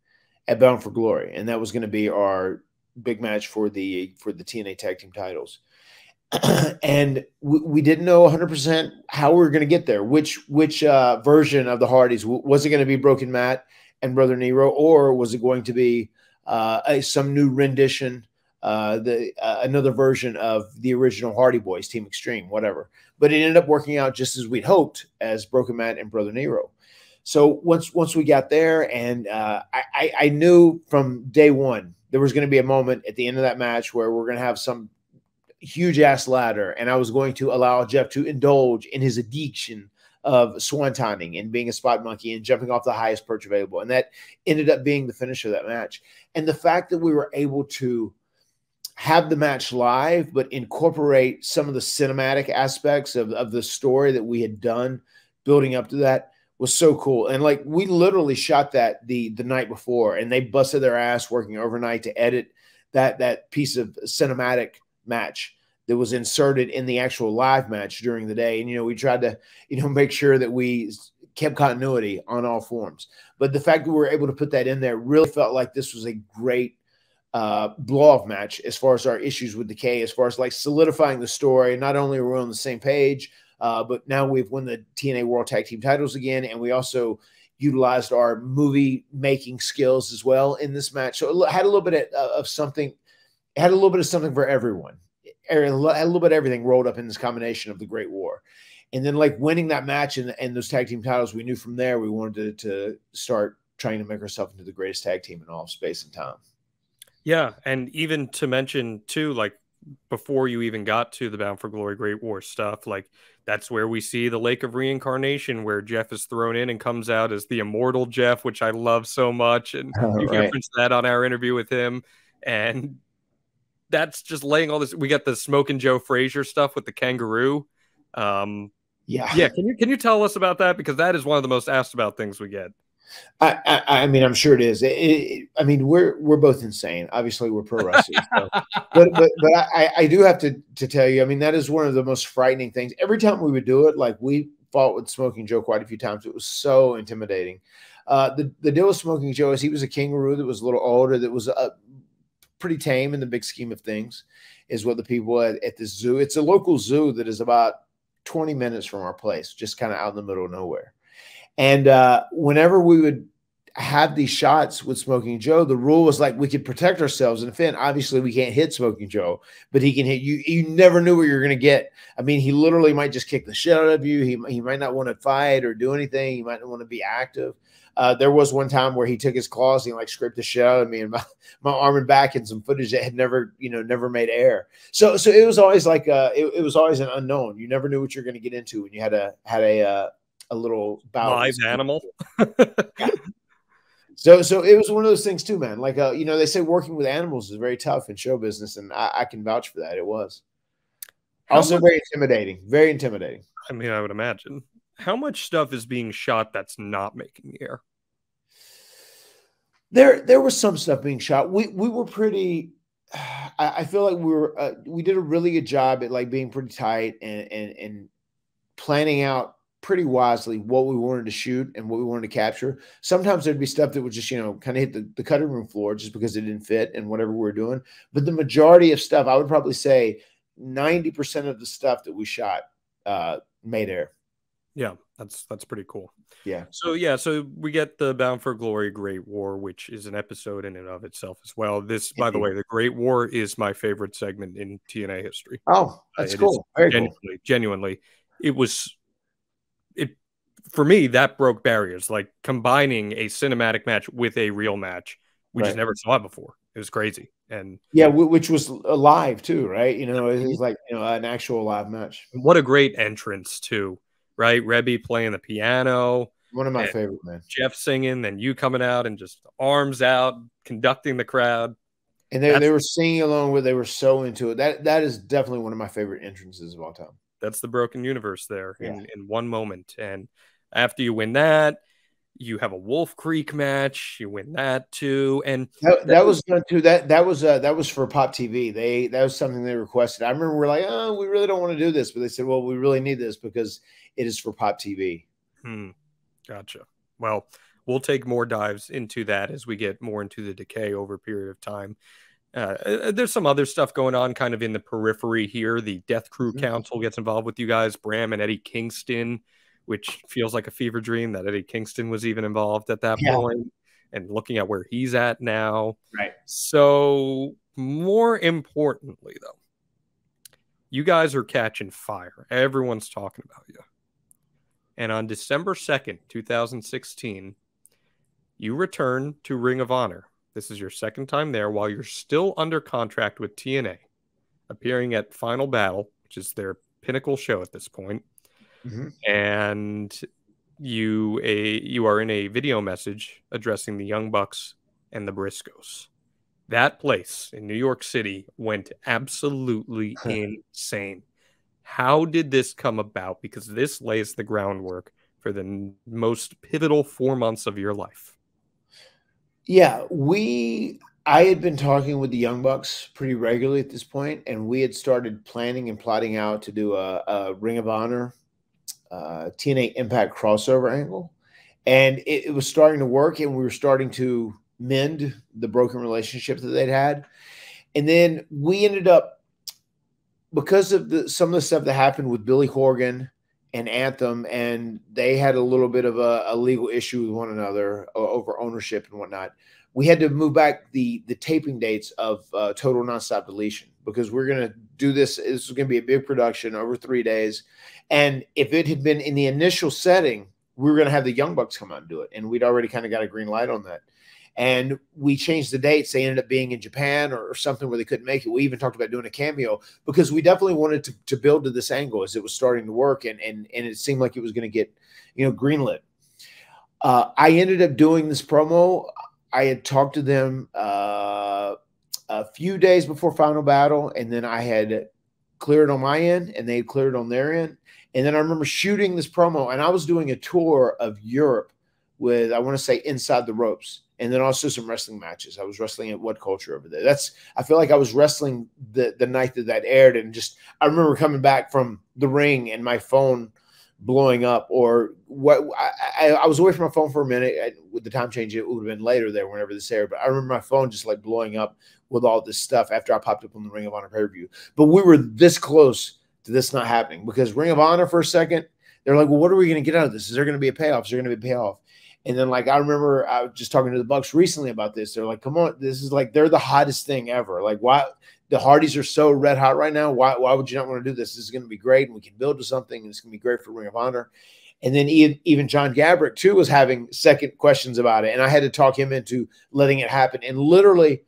at Bound for Glory. And that was going to be our big match for the TNA tag team titles. And we didn't know 100% how we were going to get there. Which version of the Hardys? Was it going to be Broken Matt and Brother Nero, or was it going to be some new rendition, another version of the original Hardy Boys, Team Extreme, whatever? But it ended up working out just as we'd hoped, as Broken Matt and Brother Nero. So once we got there, and I knew from day one there was going to be a moment at the end of that match where we're going to have some huge ass ladder, and I was going to allow Jeff to indulge in his addiction of swantoning and being a spot monkey and jumping off the highest perch available. And that ended up being the finish of that match. And the fact that we were able to have the match live, but incorporate some of the cinematic aspects of the story that we had done building up to that was so cool. And like, we literally shot that the night before, and they busted their ass working overnight to edit that piece of cinematic match that was inserted in the actual live match during the day. And, you know, we tried to, you know, make sure that we kept continuity on all forms. But the fact that we were able to put that in there really felt like this was a great blow-off match as far as our issues with Decay, as far as like solidifying the story. Not only are we on the same page, but now we've won the TNA World Tag Team titles again, and we also utilized our movie making skills as well in this match. So it had a little bit of something. It had a little bit of something for everyone. It had a little bit of everything rolled up in this combination of the Great War. And then like winning that match and those tag team titles, we knew from there we wanted to start trying to make ourselves into the greatest tag team in all of space and time. Yeah, and even to mention too, like before you even got to the Bound for Glory Great War stuff, like that's where we see the Lake of Reincarnation, where Jeff is thrown in and comes out as the immortal Jeff, which I love so much. And you referenced that on our interview with him. And that's just laying all this. We got the Smoking Joe Frazier stuff with the kangaroo. Yeah. Can you tell us about that? Because that is one of the most asked about things we get. I mean, I'm sure it is. I mean, we're both insane. Obviously, we're pro wrestlers, so. but I do have to tell you. I mean, that is one of the most frightening things. Every time we would do it, like we fought with Smoking Joe quite a few times. It was so intimidating. The deal with Smoking Joe is he was a kangaroo that was a little older, that was pretty tame in the big scheme of things, is what the people at this zoo. It's a local zoo that is about 20 minutes from our place, just kind of out in the middle of nowhere. And whenever we would have these shots with Smoking Joe, the rule was like we could protect ourselves and defend. Obviously, we can't hit Smoking Joe, but he can hit you. You never knew what you're going to get. I mean, he literally might just kick the shit out of you. He might not want to fight or do anything. He might not want to be active. There was one time where he took his claws and he like scraped the shit out of me and my arm and back, and some footage that had never made air. So it was always like it was always an unknown. You never knew what you're going to get into when you had a little live animal. Yeah. So it was one of those things too, man. Like they say working with animals is very tough in show business, and I can vouch for that. It was also very intimidating. Very intimidating. I mean, I would imagine. How much stuff is being shot that's not making the air? There was some stuff being shot. We were pretty. I feel like we did a really good job at like being pretty tight and planning out pretty wisely what we wanted to shoot and what we wanted to capture. Sometimes there'd be stuff that would just, kind of hit the cutting room floor just because it didn't fit and whatever we were doing. But the majority of stuff, I would probably say 90% of the stuff that we shot made air. Yeah, that's pretty cool. Yeah. So we get the Bound for Glory Great War, which is an episode in and of itself as well. This, by the way, the Great War is my favorite segment in TNA history. Oh, that's cool. Very cool. Genuinely. It for me, that broke barriers, like combining a cinematic match with a real match. We just never saw it before. It was crazy. And yeah, which was live too, right? You know, it was like, you know, an actual live match. What a great entrance too, right? Rebby playing the piano. One of my favorite, man. Jeff singing, then you coming out and just arms out, conducting the crowd. And they were singing along with, they were so into it. That is definitely one of my favorite entrances of all time. That's the broken universe there in one moment. And after you win that, you have a Wolf Creek match. You win that too, and that was done too. That was for Pop TV. That was something they requested. I remember we're like, oh, we really don't want to do this, but they said, well, we really need this because it is for Pop TV. Gotcha. Well, we'll take more dives into that as we get more into the decay over a period of time. There's some other stuff going on kind of in the periphery here. The Death Crew Council gets involved with you guys, Bram and Eddie Kingston, which feels like a fever dream that Eddie Kingston was even involved at that point, and looking at where he's at now. Right. So more importantly, though, you guys are catching fire. Everyone's talking about you. And on December 2nd, 2016, you return to Ring of Honor. This is your second time there while you're still under contract with TNA, appearing at Final Battle, which is their pinnacle show at this point. And you are in a video message addressing the Young Bucks and the Briscoes. That place in New York City went absolutely insane. How did this come about? Because this lays the groundwork for the most pivotal 4 months of your life. Yeah, I had been talking with the Young Bucks pretty regularly at this point, and we had started planning and plotting out to do a Ring of Honor TNA Impact crossover angle, and it was starting to work, and we were starting to mend the broken relationship that they'd had. And then we ended up, because of some of the stuff that happened with Billy Corgan and Anthem, and they had a little bit of a legal issue with one another over ownership and whatnot, we had to move back the taping dates of Total Nonstop Deletion, because we're going to do this. This is going to be a big production over 3 days. And if it had been in the initial setting, we were going to have the Young Bucks come out and do it. And we'd already kind of got a green light on that. And we changed the dates. They ended up being in Japan or something where they couldn't make it. We even talked about doing a cameo because we definitely wanted to build to this angle as it was starting to work. And it seemed like it was going to get, greenlit. I ended up doing this promo. I had talked to them a few days before Final Battle, and then I had cleared on my end, and they had cleared on their end. And then I remember shooting this promo, and I was doing a tour of Europe with, I want to say, Inside the Ropes, and then also some wrestling matches. I was wrestling at What Culture over there. I feel like I was wrestling the night that aired, and I remember coming back from the ring and my phone blowing up, or what I was away from my phone for a minute. With the time change, it would have been later there whenever this aired, but I remember my phone just like blowing up with all this stuff after I popped up on the Ring of Honor pay-per-view. But we were this close to this not happening, because Ring of Honor, for a second, they're like, well, what are we going to get out of this? Is there going to be a payoff? Is there going to be a payoff? And then, like, I remember I was just talking to the Bucks recently about this. They're like, come on, this is like, they're the hottest thing ever. Like, why? The Hardys are so red hot right now. Why would you not want to do this? This is going to be great, and we can build to something, and it's going to be great for Ring of Honor. And then even John Gabrick, too, was having second questions about it, and I had to talk him into letting it happen. And literally,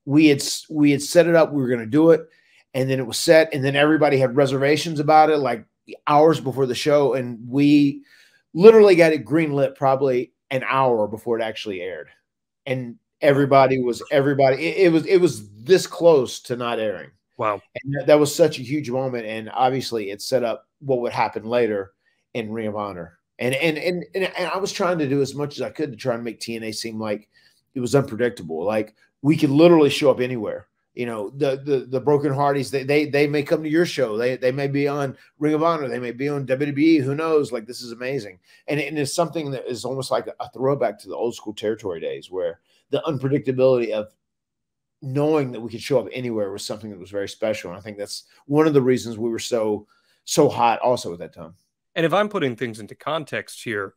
we had set it up. We were going to do it, and then it was set, and then everybody had reservations about it, like hours before the show, and we literally got it greenlit probably an hour before it actually aired. And everybody, it was this close to not airing. Wow. And that was such a huge moment. And obviously it set up what would happen later in Ring of Honor. And I was trying to do as much as I could to try and make TNA seem like it was unpredictable. Like, we could literally show up anywhere. The Broken Hardys, they may come to your show. They may be on Ring of Honor. They may be on WWE. Who knows? Like, this is amazing. And it's something that is almost like a throwback to the old school territory days, where the unpredictability of knowing that we could show up anywhere was something that was very special. And I think that's one of the reasons we were so hot also at that time. And if I'm putting things into context here,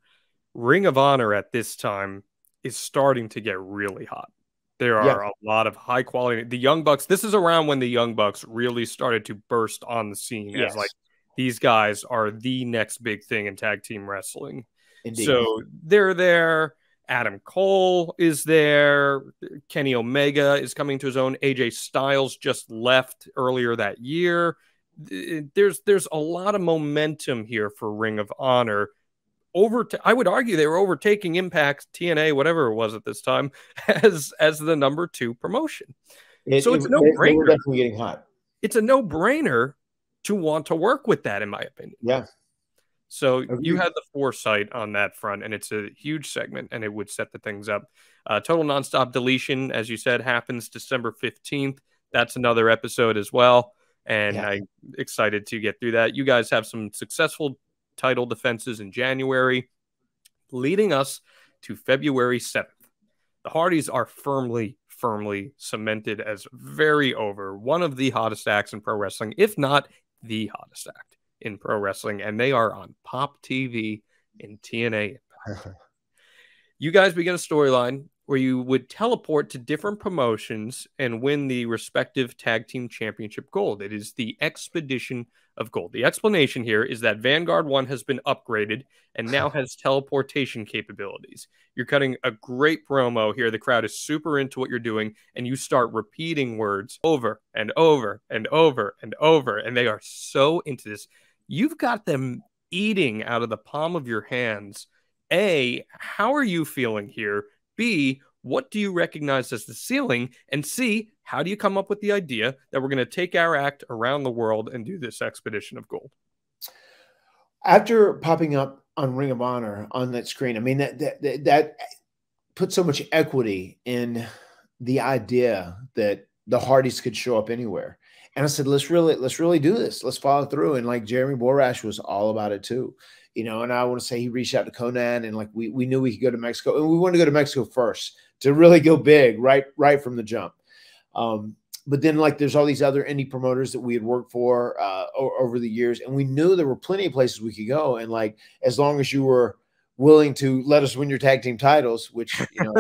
Ring of Honor at this time is starting to get really hot. There are a lot of high quality. The Young Bucks, this is around when the Young Bucks really started to burst on the scene as like, these guys are the next big thing in tag team wrestling. Indeed. So they're there. Adam Cole is there. Kenny Omega is coming to his own. AJ Styles just left earlier that year. There's a lot of momentum here for Ring of Honor. I would argue they were overtaking Impact, TNA, whatever it was at this time, as the number 2 promotion. So it's a no-brainer. They were definitely getting hot. It's a no-brainer to want to work with that, in my opinion. Yeah. So you had the foresight on that front, and it's a huge segment, and it would set the things up. Total Nonstop Deletion, as you said, happens December 15th. That's another episode as well, and I'm excited to get through that. You guys have some successful title defenses in January, leading us to February 7th. The Hardys are firmly cemented as very over, one of the hottest acts in pro wrestling, if not the hottest act in pro wrestling, and they are on Pop TV in TNA. You guys begin a storyline where you would teleport to different promotions and win the respective tag team championship gold. It is the Expedition of Gold. The explanation here is that Vanguard 1 has been upgraded and now has teleportation capabilities. You're cutting a great promo here. The crowd is super into what you're doing, and you start repeating words over and over and over and over, and they are so into this. You've got them eating out of the palm of your hands. A, how are you feeling here? B, what do you recognize as the ceiling? And C, how do you come up with the idea that we're going to take our act around the world and do this Expedition of Gold? After popping up on Ring of Honor on that screen, I mean, that put so much equity in the idea that the Hardys could show up anywhere. And I said, let's really do this. Let's follow through. And like Jeremy Borash was all about it too. You know, and I want to say he reached out to Conan, and like we knew we could go to Mexico, and we wanted to go to Mexico first to really go big right from the jump. But then like there's all these other indie promoters that we had worked for over the years, and we knew there were plenty of places we could go. And like as long as you were willing to let us win your tag team titles, which you know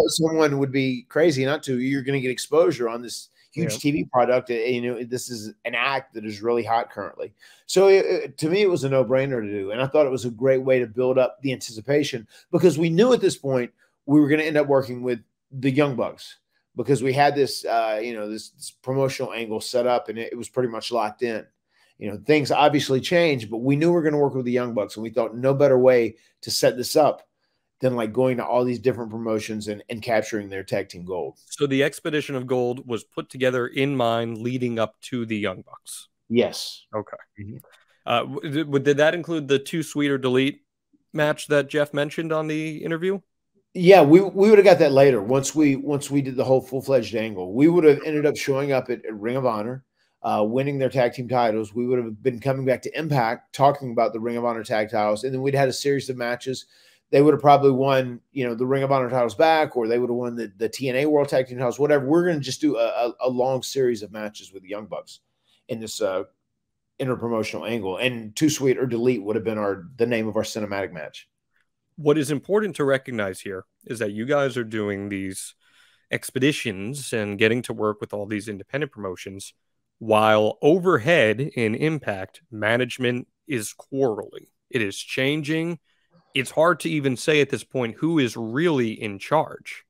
someone would be crazy not to, you're going to get exposure on this huge TV product. You know, this is an act that is really hot currently. So to me, it was a no-brainer to do. And I thought it was a great way to build up the anticipation, because we knew at this point we were going to end up working with the Young Bucks, because we had this, you know, this promotional angle set up, and it was pretty much locked in. You know, things obviously changed, but we knew we were going to work with the Young Bucks, and we thought no better way to set this up than like going to all these different promotions and capturing their tag team gold. So the Expedition of Gold was put together in mind leading up to the Young Bucks. Yes. Okay. Mm-hmm. Did that include the 2 Sweet or Delete match that Jeff mentioned on the interview? Yeah, we would have got that later. Once we did the whole full-fledged angle, we would have ended up showing up at Ring of Honor, winning their tag team titles. We would have been coming back to Impact, talking about the Ring of Honor tag titles, and then we'd had a series of matches. They would have probably won, you know, the Ring of Honor titles back, or they would have won the TNA World Tag Team titles, whatever. We're going to just do a long series of matches with the Young Bucks in this interpromotional angle. And 2 Sweet or Delete would have been the name of our cinematic match. What is important to recognize here is that you guys are doing these expeditions and getting to work with all these independent promotions, while overhead in Impact, management is quarreling. It is changing. It's hard to even say at this point who is really in charge.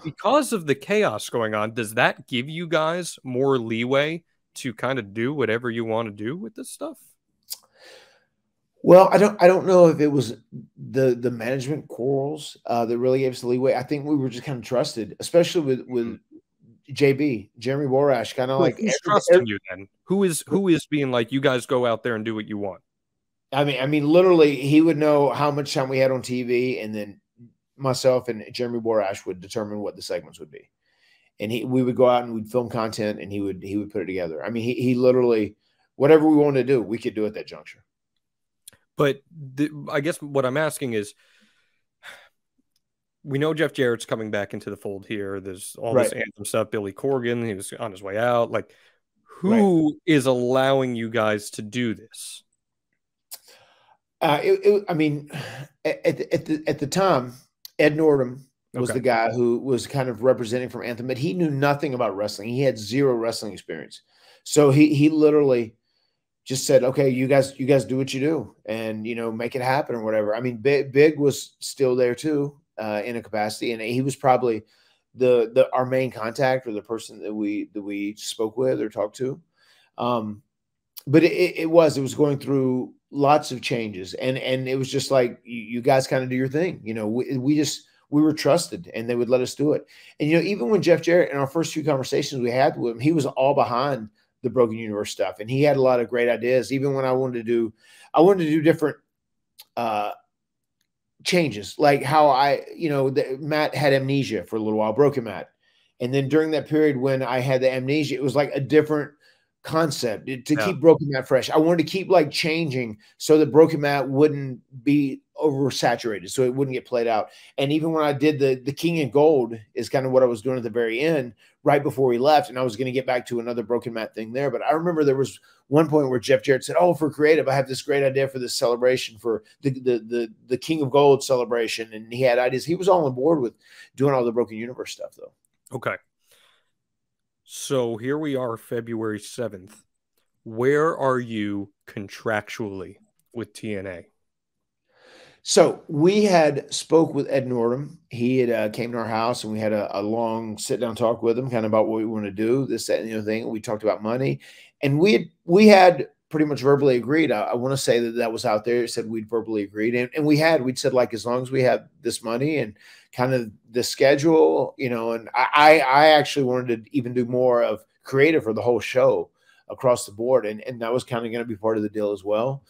Because of the chaos going on, does that give you guys more leeway to kind of do whatever you want to do with this stuff? Well, I don't know if it was the management quarrels that really gave us the leeway. I think we were just kind of trusted, especially with JB, Jeremy Borash, kind of like who's trusting you then? Who is being like, you guys go out there and do what you want? I mean, literally, he would know how much time we had on TV, and then myself and Jeremy Borash would determine what the segments would be, and we would go out and we'd film content, and he would put it together. I mean, he literally, whatever we wanted to do, we could do at that juncture. But I guess what I'm asking is, we know Jeff Jarrett's coming back into the fold here. There's all this Anthem stuff. Billy Corgan, he was on his way out. Like, who is allowing you guys to do this? I mean, at the time, Ed Nordum was the guy who was kind of representing from Anthem, but he knew nothing about wrestling. He had zero wrestling experience. So he literally just said, okay, you guys do what you do, and make it happen or whatever. I mean, Big was still there too, in a capacity, and he was probably our main contact, or the person that we spoke with or talked to. But it was going through lots of changes, and it was just like, you guys kind of do your thing. We were trusted, and they would let us do it. And even when Jeff Jarrett, in our first few conversations we had with him, he was all behind the Broken Universe stuff, and he had a lot of great ideas. Even when I wanted to do different changes, like how Matt had amnesia for a little while, Broken Matt, and then during that period when I had the amnesia, it was like a different concept to keep Broken Matt fresh. I wanted to keep like changing so that Broken Matt wouldn't be oversaturated, so it wouldn't get played out. And even when I did the King and Gold, is kind of what I was doing at the very end, right before we left, and I was going to get back to another Broken Matt thing there. But I remember there was one point where Jeff Jarrett said, "Oh, for creative, I have this great idea for this celebration, for the King of Gold celebration," and he had ideas. He was all on board with doing all the Broken Universe stuff, though. Okay. So here we are, February 7th. Where are you contractually with TNA? So we had spoke with Ed Nordum. He had came to our house, and we had a long sit down talk with him, kind of about what we want to do, this, that, and the other thing. We talked about money, and we had pretty much verbally agreed. I want to say that was out there. It said we'd verbally agreed, and we'd said, like, as long as we have this money and kind of the schedule, and I actually wanted to even do more of creative for the whole show across the board, and that was kind of going to be part of the deal as well.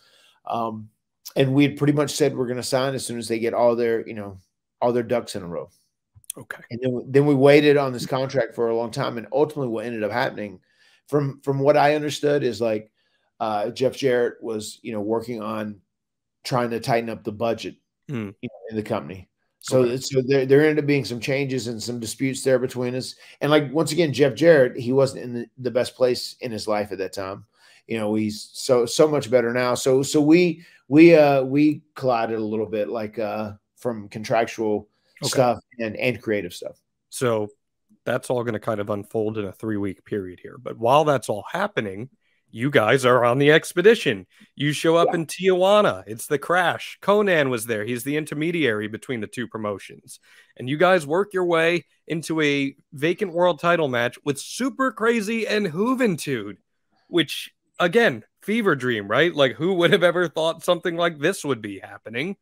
And we had pretty much said we're going to sign as soon as they get all their ducks in a row. Okay. And then we waited on this contract for a long time, and ultimately what ended up happening, from what I understood, is like Jeff Jarrett was working on trying to tighten up the budget in the company. So there ended up being some changes and some disputes there between us. And like, once again, Jeff Jarrett, he wasn't in the best place in his life at that time. He's so much better now. So we collided a little bit, like from contractual stuff and creative stuff. So that's all going to kind of unfold in a 3-week period here. But while that's all happening, you guys are on the expedition. You show up in Tijuana. It's the Crash. Conan was there. He's the intermediary between the two promotions. And you guys work your way into a vacant world title match with Super Crazy and Juventud, which, again, fever dream, right? Like, who would have ever thought something like this would be happening?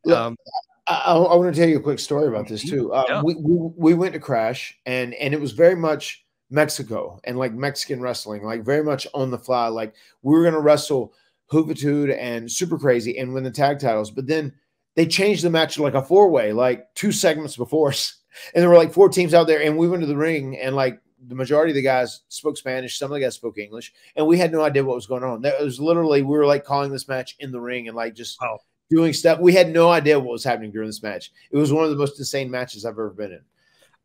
I want to tell you a quick story about this too. We went to Crash, and it was very much Mexico and like Mexican wrestling, like very much on the fly. Like, we were going to wrestle Juventud and Super Crazy and win the tag titles, but then they changed the match to like a 4-way, like 2 segments before us, and there were like 4 teams out there, and we went to the ring, and like the majority of the guys spoke Spanish, some of the guys spoke English, and we had no idea what was going on. That was literally, we were like calling this match in the ring and like just doing stuff. We had no idea what was happening during this match. It was one of the most insane matches I've ever been in.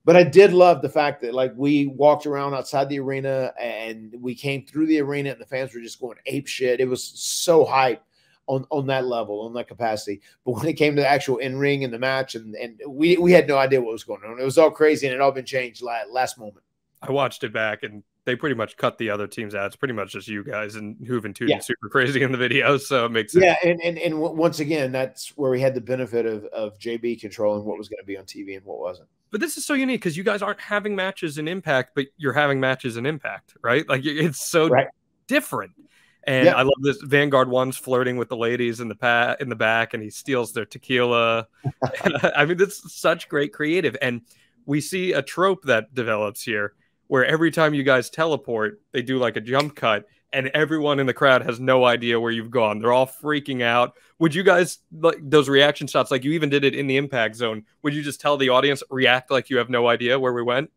But I did love the fact that like we walked around outside the arena, and we came through the arena, and the fans were just going ape shit. It was so hype on that level, on that capacity. But when it came to the actual in-ring and the match, and we had no idea what was going on. It was all crazy, and it had all been changed last moment. I watched it back, and they pretty much cut the other teams out. It's pretty much just you guys and Juventud and Super Crazy in the videos, so it makes sense. Yeah, and once again, that's where we had the benefit of JB controlling what was going to be on TV and what wasn't. But this is so unique because you guys aren't having matches in Impact, but you're having matches in Impact, right? Like, it's so different. And I love this. Vanguard 1's flirting with the ladies in the back, and he steals their tequila. I mean, this is such great creative. And we see a trope that develops here, where every time you guys teleport, they do like a jump cut, and everyone in the crowd has no idea where you've gone. They're all freaking out. Would you guys, like those reaction shots, like you even did it in the Impact Zone, would you just tell the audience, react like you have no idea where we went?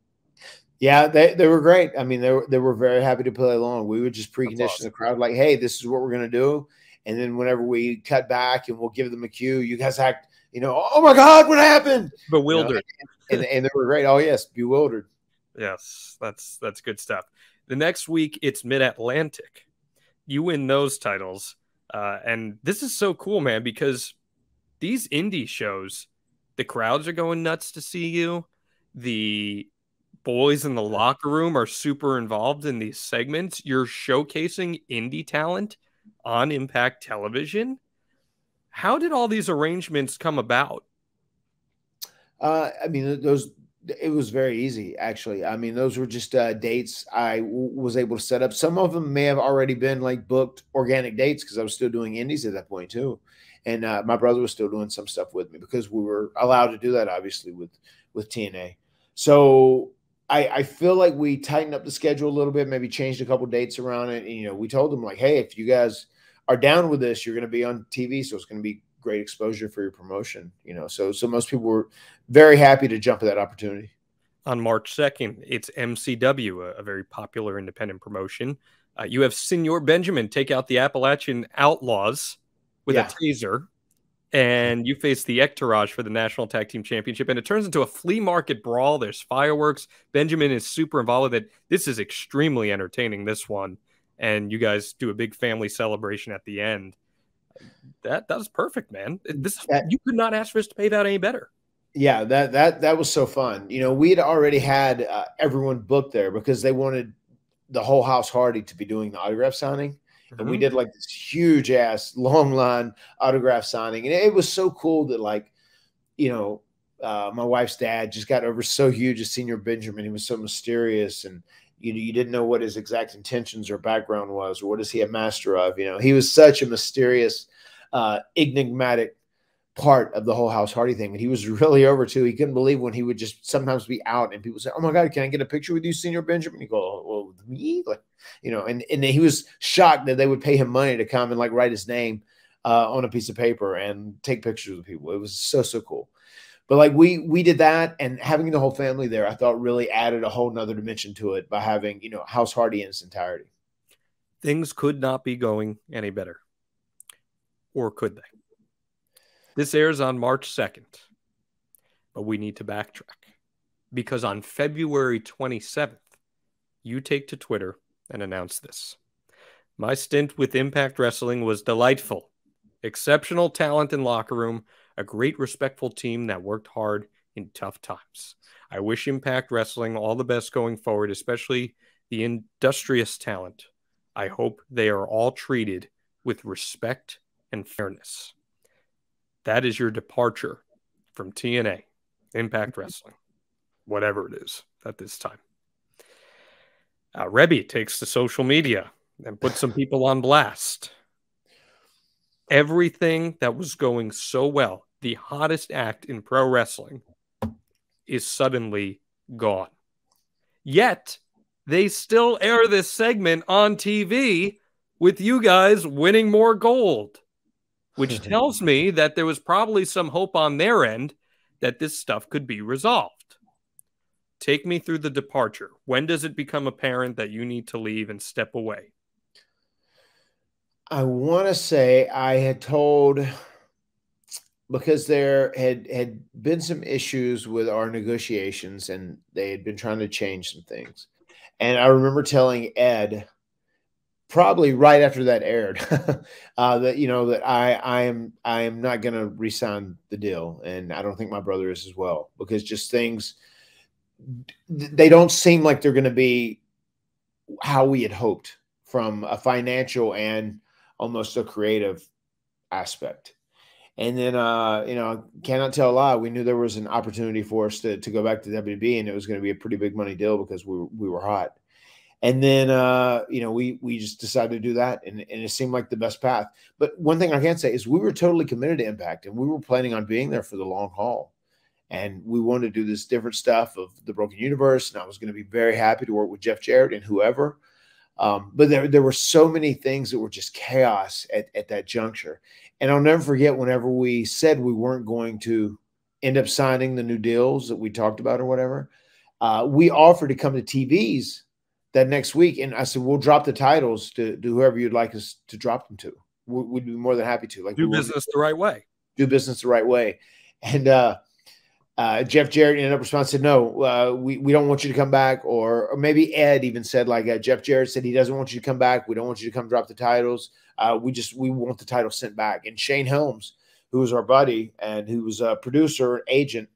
Yeah, they were great. I mean, they were very happy to play along. We would just precondition the crowd like, hey, this is what we're going to do. And then whenever we cut back and we'll give them a cue, you guys act, oh my God, what happened? Bewildered. And they were great. Oh, yes, bewildered. Yes, that's good stuff. The next week, it's Mid-Atlantic. You win those titles. And this is so cool, man, because these indie shows, the crowds are going nuts to see you. The boys in the locker room are super involved in these segments. You're showcasing indie talent on Impact Television. How did all these arrangements come about? I mean, it was very easy, actually. I mean, those were just dates I was able to set up. Some of them may have already been like booked organic dates because I was still doing indies at that point too. And my brother was still doing some stuff with me because we were allowed to do that, obviously, with TNA. So I feel like we tightened up the schedule a little bit, maybe changed a couple dates around it. And, you know, we told them like, hey, if you guys are down with this, you're going to be on TV. So it's going to be great exposure for your promotion, you know. So most people were very happy to jump at that opportunity. On March 2nd, it's MCW, a very popular independent promotion. You have Senor Benjamin take out the Appalachian Outlaws with a taser, and you face the Ektaraj for the National Tag Team Championship, and it turns into a flea market brawl. There's fireworks. Benjamin is super involved with it. This is extremely entertaining, this one, and you guys do a big family celebration at the end. That was perfect, man. You could not ask for this to pay out any better. Yeah, that was so fun. You know, we had already had everyone booked there because they wanted the whole house Hardy to be doing the autograph signing. And we did like this huge ass long line autograph signing. And it was so cool that, like, you know, my wife's dad just got over so huge as Senior Benjamin. He was so mysterious, and you didn't know what his exact intentions or background was, or what is he a master of. You know, he was such a mysterious, enigmatic part of the whole house Hardy thing. And he was really over too. He couldn't believe when he would just sometimes be out and people say, "Oh my God, can I get a picture with you, Senior Benjamin?" You go, "Oh, well, with me?" Like, you know, and he was shocked that they would pay him money to come and like write his name on a piece of paper and take pictures with people. It was so cool. But like we did that, and having the whole family there, I thought really added a whole nother dimension to it by having, you know, house Hardy in its entirety. Things could not be going any better. Or could they? This airs on March 2nd, but we need to backtrack because on February 27th, you take to Twitter and announce this. My stint with Impact Wrestling was delightful. Exceptional talent in locker room, a great respectful team that worked hard in tough times. I wish Impact Wrestling all the best going forward, especially the industrious talent. I hope they are all treated with respect and fairness. That is your departure from TNA, Impact Wrestling, whatever it is at this time. Rebby takes to social media and puts some people on blast. Everything that was going so well, the hottest act in pro wrestling, is suddenly gone. Yet, they still air this segment on TV with you guys winning more gold, which tells me that there was probably some hope on their end that this stuff could be resolved. Take me through the departure. When does it become apparent that you need to leave and step away? I want to say I had told, because there had been some issues with our negotiations and they had been trying to change some things. And I remember telling Ed, probably right after that aired, that, you know, that I am not going to re-sign the deal. And I don't think my brother is as well, because just things, they don't seem like they're going to be how we had hoped from a financial and almost a creative aspect. And then, you know, cannot tell a lie, we knew there was an opportunity for us to go back to WB, and it was going to be a pretty big money deal because we were hot. And then, you know, we just decided to do that, and it seemed like the best path. But one thing I can say is we were totally committed to Impact, and we were planning on being there for the long haul. And we wanted to do this different stuff of the Broken Universe, and I was going to be very happy to work with Jeff Jarrett and whoever. But there were so many things that were just chaos at that juncture. And I'll never forget whenever we said we weren't going to end up signing the new deals that we talked about or whatever, we offered to come to TVs that next week. And I said, we'll drop the titles to whoever you'd like us to drop them to. We'd be more than happy to. Like, do business the right way. Do business the right way. And Jeff Jarrett ended up responding, said, no, we don't want you to come back. Or maybe Ed even said, like, Jeff Jarrett said he doesn't want you to come back. We don't want you to come drop the titles. We want the title sent back. And Shane Helms, who was our buddy and who was a producer and agent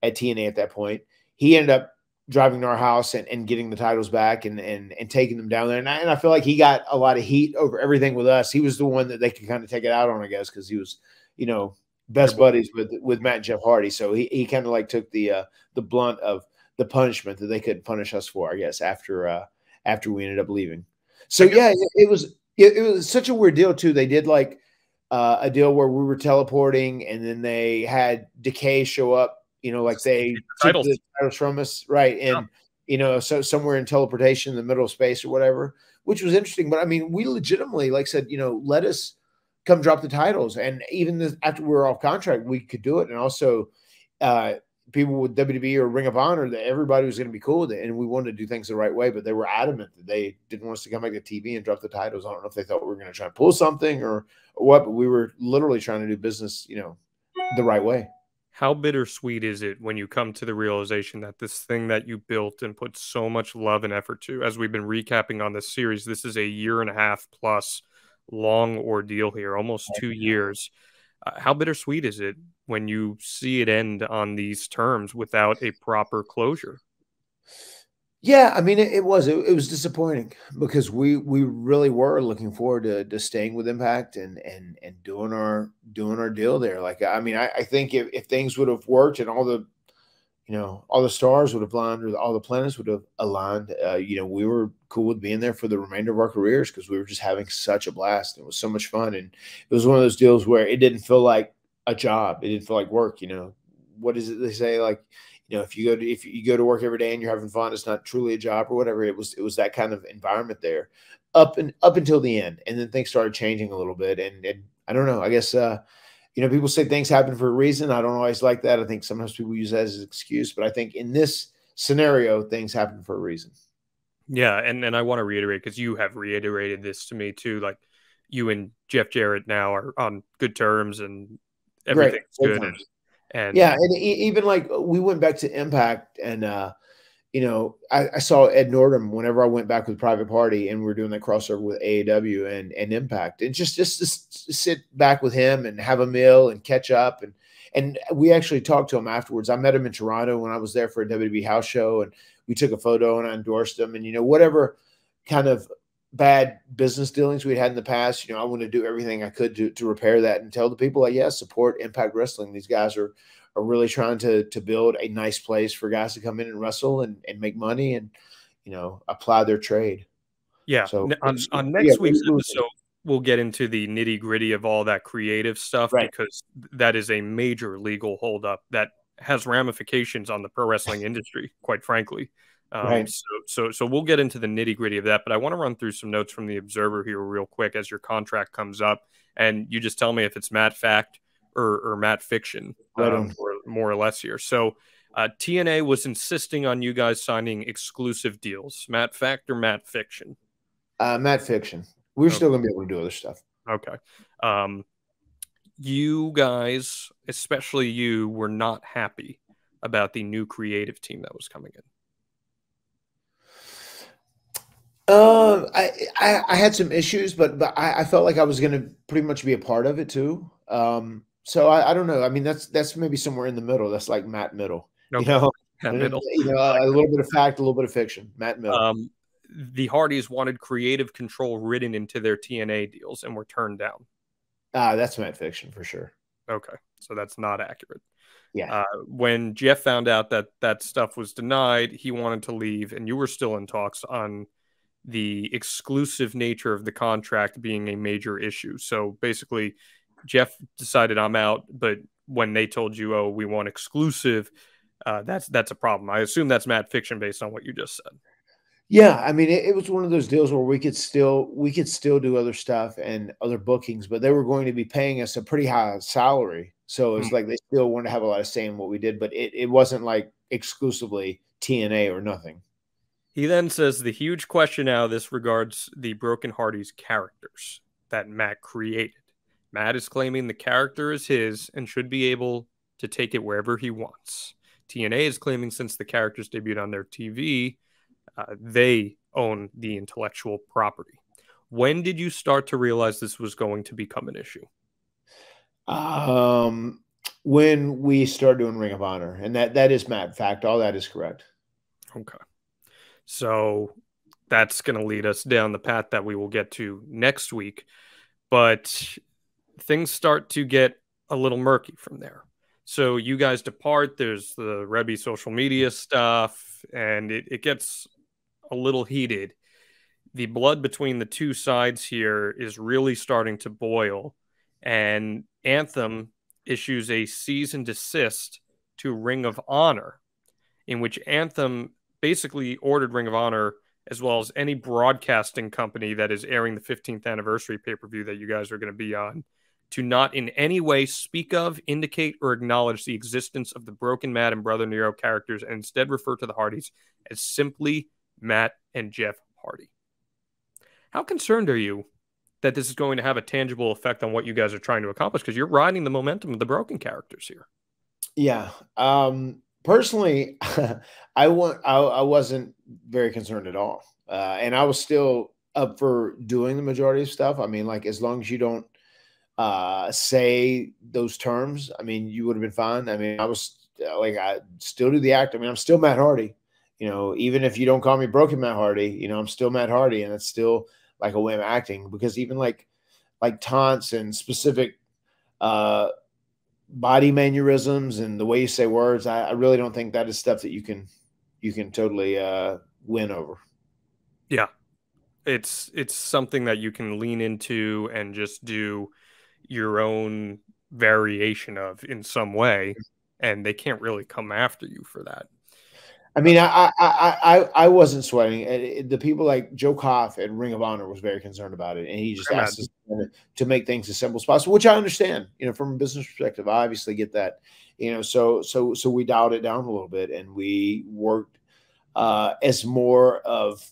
at TNA at that point, he ended up driving to our house and getting the titles back and taking them down there. And I feel like he got a lot of heat over everything with us. He was the one that they could kind of take it out on, I guess, because he was, you know, best buddies with Matt and Jeff Hardy. So he kind of like took the blunt of the punishment that they couldn't punish us for, I guess, after we ended up leaving. So yeah, it was such a weird deal too. They did like a deal where we were teleporting, and then they had Decay show up. You know, like they took the titles from us, right? And you know, so somewhere in teleportation in the middle of space or whatever, which was interesting. But I mean, we legitimately like said, you know, let us come drop the titles, and even after we were off contract, we could do it. And also, people with WWE or Ring of Honor, that everybody was going to be cool with it, and we wanted to do things the right way. But they were adamant that they didn't want us to come back to TV and drop the titles. I don't know if they thought we were going to try and pull something or what, but we were literally trying to do business, you know, the right way. How bittersweet is it when you come to the realization that this thing that you built and put so much love and effort to, as we've been recapping on this series, this is a 1.5 year plus long ordeal here, almost 2 years. How bittersweet is it when you see it end on these terms without a proper closure? Yeah, I mean, it was disappointing because we really were looking forward to staying with Impact and doing our deal there. Like, I mean, I think if things would have worked and all the, you know, all the stars would have aligned or all the planets would have aligned, you know, we were cool with being there for the remainder of our careers because we were just having such a blast. It was so much fun, and it was one of those deals where it didn't feel like a job. It didn't feel like work. You know, what is it they say? Like, you know, if you go to work every day and you're having fun, it's not truly a job or whatever. It was that kind of environment there up until the end. And then things started changing a little bit. And I don't know, I guess, you know, people say things happen for a reason. I don't always like that. I think sometimes people use that as an excuse, but I think in this scenario, things happen for a reason. Yeah. And I want to reiterate, because you have reiterated this to me too. Like, you and Jeff Jarrett now are on good terms and everything's good. And yeah, and even like we went back to Impact, and you know, I saw Ed Nordum whenever I went back with Private Party, and we were doing that crossover with AAW and Impact, and just to sit back with him and have a meal and catch up, and we actually talked to him afterwards. I met him in Toronto when I was there for a WWE house show, and we took a photo and I endorsed him, and you know, whatever kind of bad business dealings we'd had in the past, you know, I want to do everything I could to repair that and tell the people, like, yeah, support Impact Wrestling. These guys are really trying to build a nice place for guys to come in and wrestle and make money and, you know, apply their trade. Yeah. So on next week's episode, we'll get into the nitty gritty of all that creative stuff, because that is a major legal holdup that has ramifications on the pro wrestling industry, quite frankly. So we'll get into the nitty gritty of that, but I want to run through some notes from the Observer here real quick as your contract comes up, and you just tell me if it's Matt Fact or Matt Fiction, more or less here. So TNA was insisting on you guys signing exclusive deals. Matt Fact or Matt Fiction? Matt Fiction. We're still going to be able to do other stuff. Okay. You guys, especially you, were not happy about the new creative team that was coming in. I had some issues, but I felt like I was going to pretty much be a part of it too. So I don't know. I mean, that's maybe somewhere in the middle. That's like Matt Middle. Okay. You know, middle. You know, a little bit of fact, a little bit of fiction. Matt Middle. The Hardys wanted creative control written into their TNA deals and were turned down. That's Matt Fiction for sure. Okay, so that's not accurate. Yeah. When Jeff found out that stuff was denied, he wanted to leave, and you were still in talks on the exclusive nature of the contract being a major issue. So basically, Jeff decided, I'm out, but when they told you, oh, we want exclusive, that's a problem. I assume that's Matt Fiction based on what you just said. Yeah, I mean, it was one of those deals where we could still do other stuff and other bookings, but they were going to be paying us a pretty high salary. So it's like they still wanted to have a lot of say in what we did, but it wasn't like exclusively TNA or nothing. He then says the huge question now, this regards the Broken Hardys characters that Matt created. Matt is claiming the character is his and should be able to take it wherever he wants. TNA is claiming since the characters debuted on their TV, they own the intellectual property. When did you start to realize this was going to become an issue? When we started doing Ring of Honor, and that is Matt Fact. All that is correct. Okay. So that's going to lead us down the path that we will get to next week. But things start to get a little murky from there. So you guys depart. There's the Rebby social media stuff, and it gets a little heated. The blood between the two sides here is really starting to boil, and Anthem issues a cease and desist to Ring of Honor, in which Anthem basically ordered Ring of Honor, as well as any broadcasting company that is airing the 15th anniversary pay-per-view that you guys are going to be on, to not in any way speak of, indicate, or acknowledge the existence of the Broken Matt and Brother Nero characters, and instead refer to the Hardys as simply Matt and Jeff Hardy. How concerned are you that this is going to have a tangible effect on what you guys are trying to accomplish? Because you're riding the momentum of the Broken characters here. Yeah. Personally, I wasn't very concerned at all. And I was still up for doing the majority of stuff. I mean, like, as long as you don't say those terms, I mean, you would have been fine. I mean, I still do the act. I mean, I'm still Matt Hardy, even if you don't call me Broken Matt Hardy, I'm still Matt Hardy, and it's still like a way of acting, because even like taunts and specific body mannerisms and the way you say words, I really don't think that is stuff that you can totally win over. Yeah. It's something that you can lean into and just do your own variation of in some way, and they can't really come after you for that. I mean, I wasn't sweating. The people like Joe Koff at Ring of Honor was very concerned about it, and he just asked us to make things as simple as possible, which I understand. From a business perspective, I obviously get that. So we dialed it down a little bit, and we worked as more of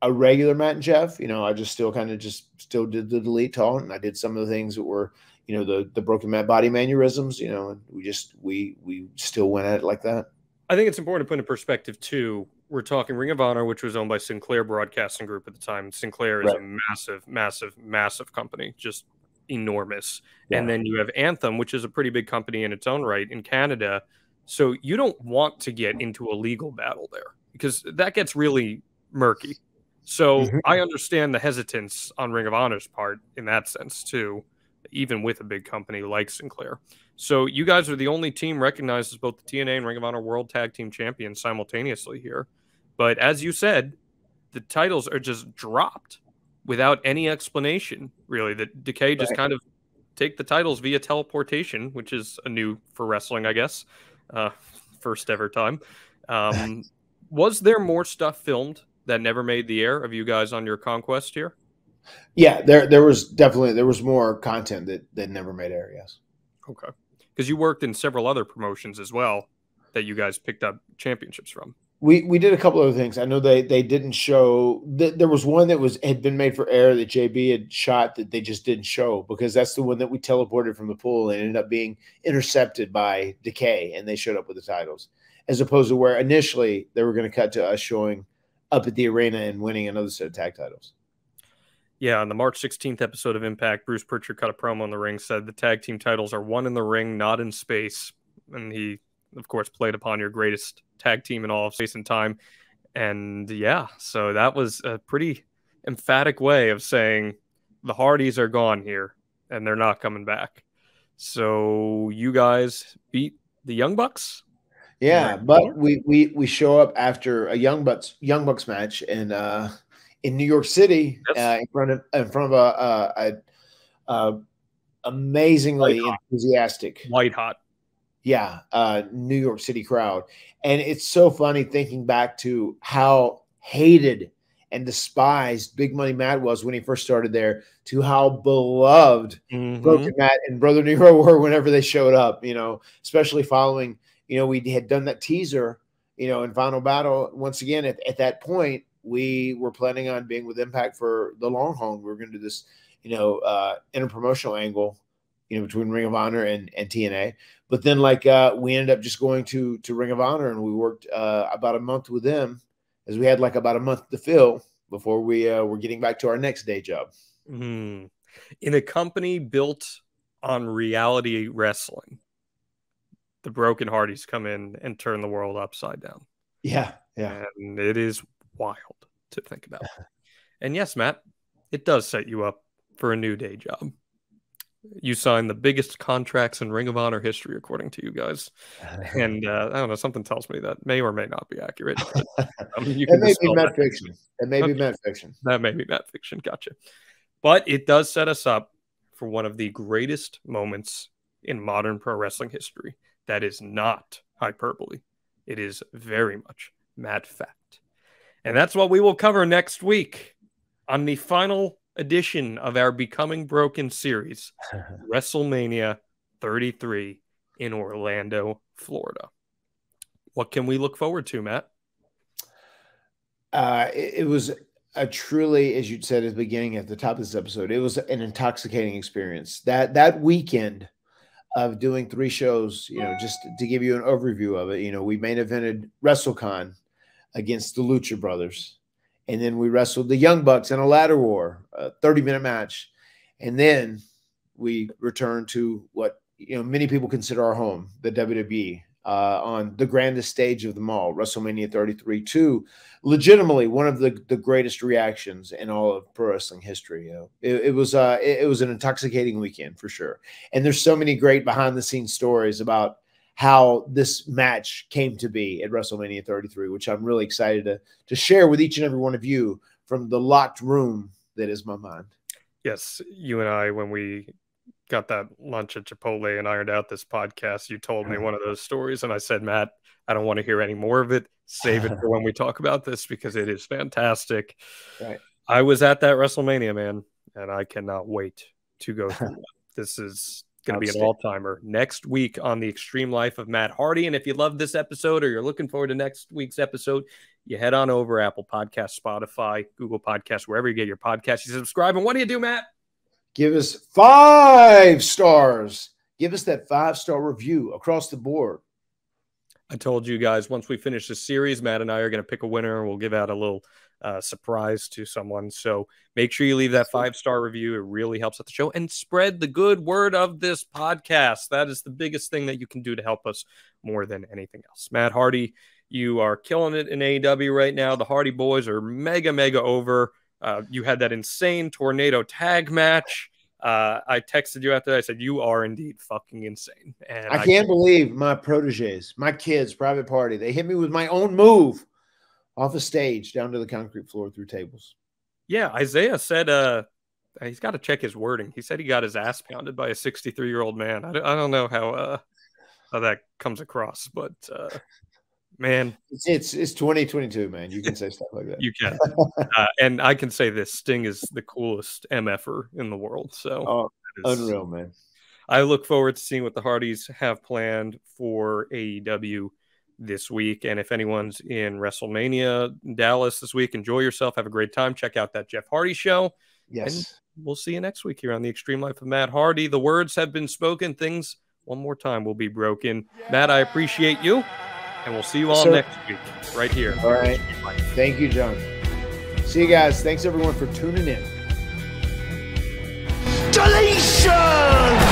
a regular Matt and Jeff. I just still did the delete taunt, and I did some of the things that were, the Broken Matt body mannerisms. And we still went at it like that. I think it's important to put in perspective too. We're talking Ring of Honor, which was owned by Sinclair Broadcasting Group at the time. Sinclair is a massive, massive, massive company, just enormous. Yeah. And then you have Anthem, which is a pretty big company in its own right in Canada. So you don't want to get into a legal battle there, because that gets really murky. So I understand the hesitance on Ring of Honor's part in that sense too, even with a big company like Sinclair. So you guys are the only team recognized as both the TNA and Ring of Honor World Tag Team Champions simultaneously here. But as you said, the titles are just dropped without any explanation, really. That Decay just kind of take the titles via teleportation, which is a new for wrestling, I guess. First ever time. Was there more stuff filmed that never made the air of you guys on your conquest here? Yeah, there was more content that never made air, yes. Okay. Because you worked in several other promotions as well that you guys picked up championships from. We did a couple of things. I know they didn't show. There was one that had been made for air that JB had shot that they just didn't show, because that's the one that we teleported from the pool and ended up being intercepted by Decay, and they showed up with the titles, as opposed to where initially they were going to cut to us showing up at the arena and winning another set of tag titles. Yeah, on the March 16th episode of Impact, Bruce Pritchard cut a promo in the ring, said the tag team titles are won in the ring, not in space. And he, of course, played upon your greatest tag team in all of space and time. And yeah, so that was a pretty emphatic way of saying the Hardys are gone here and they're not coming back. So you guys beat the Young Bucks? Yeah, but we show up after a Young Bucks match in New York City, in front of a amazingly enthusiastic, white hot, New York City crowd. And it's so funny thinking back to how hated and despised Big Money Matt was when he first started there, to how beloved Broken Matt and Brother Nero were whenever they showed up. Especially following, we had done that teaser, in Final Battle. Once again, at that point, we were planning on being with Impact for the long haul. We were going to do this, interpromotional angle, between Ring of Honor and TNA. But then, we ended up just going to Ring of Honor, and we worked about a month with them, as we had about a month to fill before we were getting back to our next day job. In a company built on reality wrestling, the Broken Hardys come in and turn the world upside down. Yeah, yeah. And it is wild to think about. And yes, Matt, it does set you up for a new day job. You signed the biggest contracts in Ring of Honor history, according to you guys. And I don't know, something tells me that may or may not be accurate. But, you can may be Matt fiction. It may be Matt fiction. That may be Matt fiction. Gotcha. But it does set us up for one of the greatest moments in modern pro wrestling history. That is not hyperbole. It is very much mad fact. And that's what we will cover next week on the final edition of our Becoming Broken series, WrestleMania 33 in Orlando, Florida. What can we look forward to, Matt? It was a truly, as you said at the beginning, at the top of this episode, it was an intoxicating experience. That weekend of doing 3 shows, just to give you an overview of it, we main evented WrestleCon against the Lucha Brothers. And then we wrestled the Young Bucks in a ladder war, a 30-minute match. And then we returned to what, many people consider our home, the WWE, on the grandest stage of them all, WrestleMania 33, to legitimately one of the greatest reactions in all of pro wrestling history. It was an intoxicating weekend for sure. And there's so many great behind the scenes stories about how this match came to be at WrestleMania 33, which I'm really excited to share with each and every one of you from the locked room that is my mind. Yes, you and I, when we got that lunch at Chipotle and ironed out this podcast, you told me one of those stories, and I said, Matt, I don't want to hear any more of it. Save it for when we talk about this, because it is fantastic. Right. I was at that WrestleMania, man, and I cannot wait to go through that. This is going to be an all-timer next week on the Extreme Life of Matt Hardy. And if you love this episode or you're looking forward to next week's episode, you head on over Apple Podcasts, Spotify, Google Podcasts, wherever you get your podcasts. You subscribe. And what do you do, Matt? Give us 5 stars. Give us that 5-star review across the board. I told you guys, once we finish this series, Matt and I are going to pick a winner, and we'll give out a little surprise to someone. So make sure you leave that 5-star review. It really helps out the show, and spread the good word of this podcast. That is the biggest thing that you can do to help us more than anything else. Matt Hardy, you are killing it in AEW right now. The Hardy Boys are mega over. You had that insane tornado tag match. I texted you after that. I said, you are indeed fucking insane. And I can't believe my proteges, my kids' private party, they hit me with my own move off a stage down to the concrete floor through tables. Yeah, Isaiah said he's got to check his wording. He said he got his ass pounded by a 63-year-old man. I don't know how that comes across, but man, it's 2022, man. You can say stuff like that. You can. And I can say this: Sting is the coolest MFer in the world. So unreal, man. I look forward to seeing what the Hardys have planned for AEW this week. And if anyone's in WrestleMania Dallas this week, enjoy yourself. Have a great time. Check out that Jeff Hardy show. Yes. And we'll see you next week here on the Extreme Life of Matt Hardy. The words have been spoken. Things one more time will be broken. Matt, I appreciate you. And we'll see you all next week right here. All right. Thank you, John. See you guys. Thanks, everyone, for tuning in. Deletion!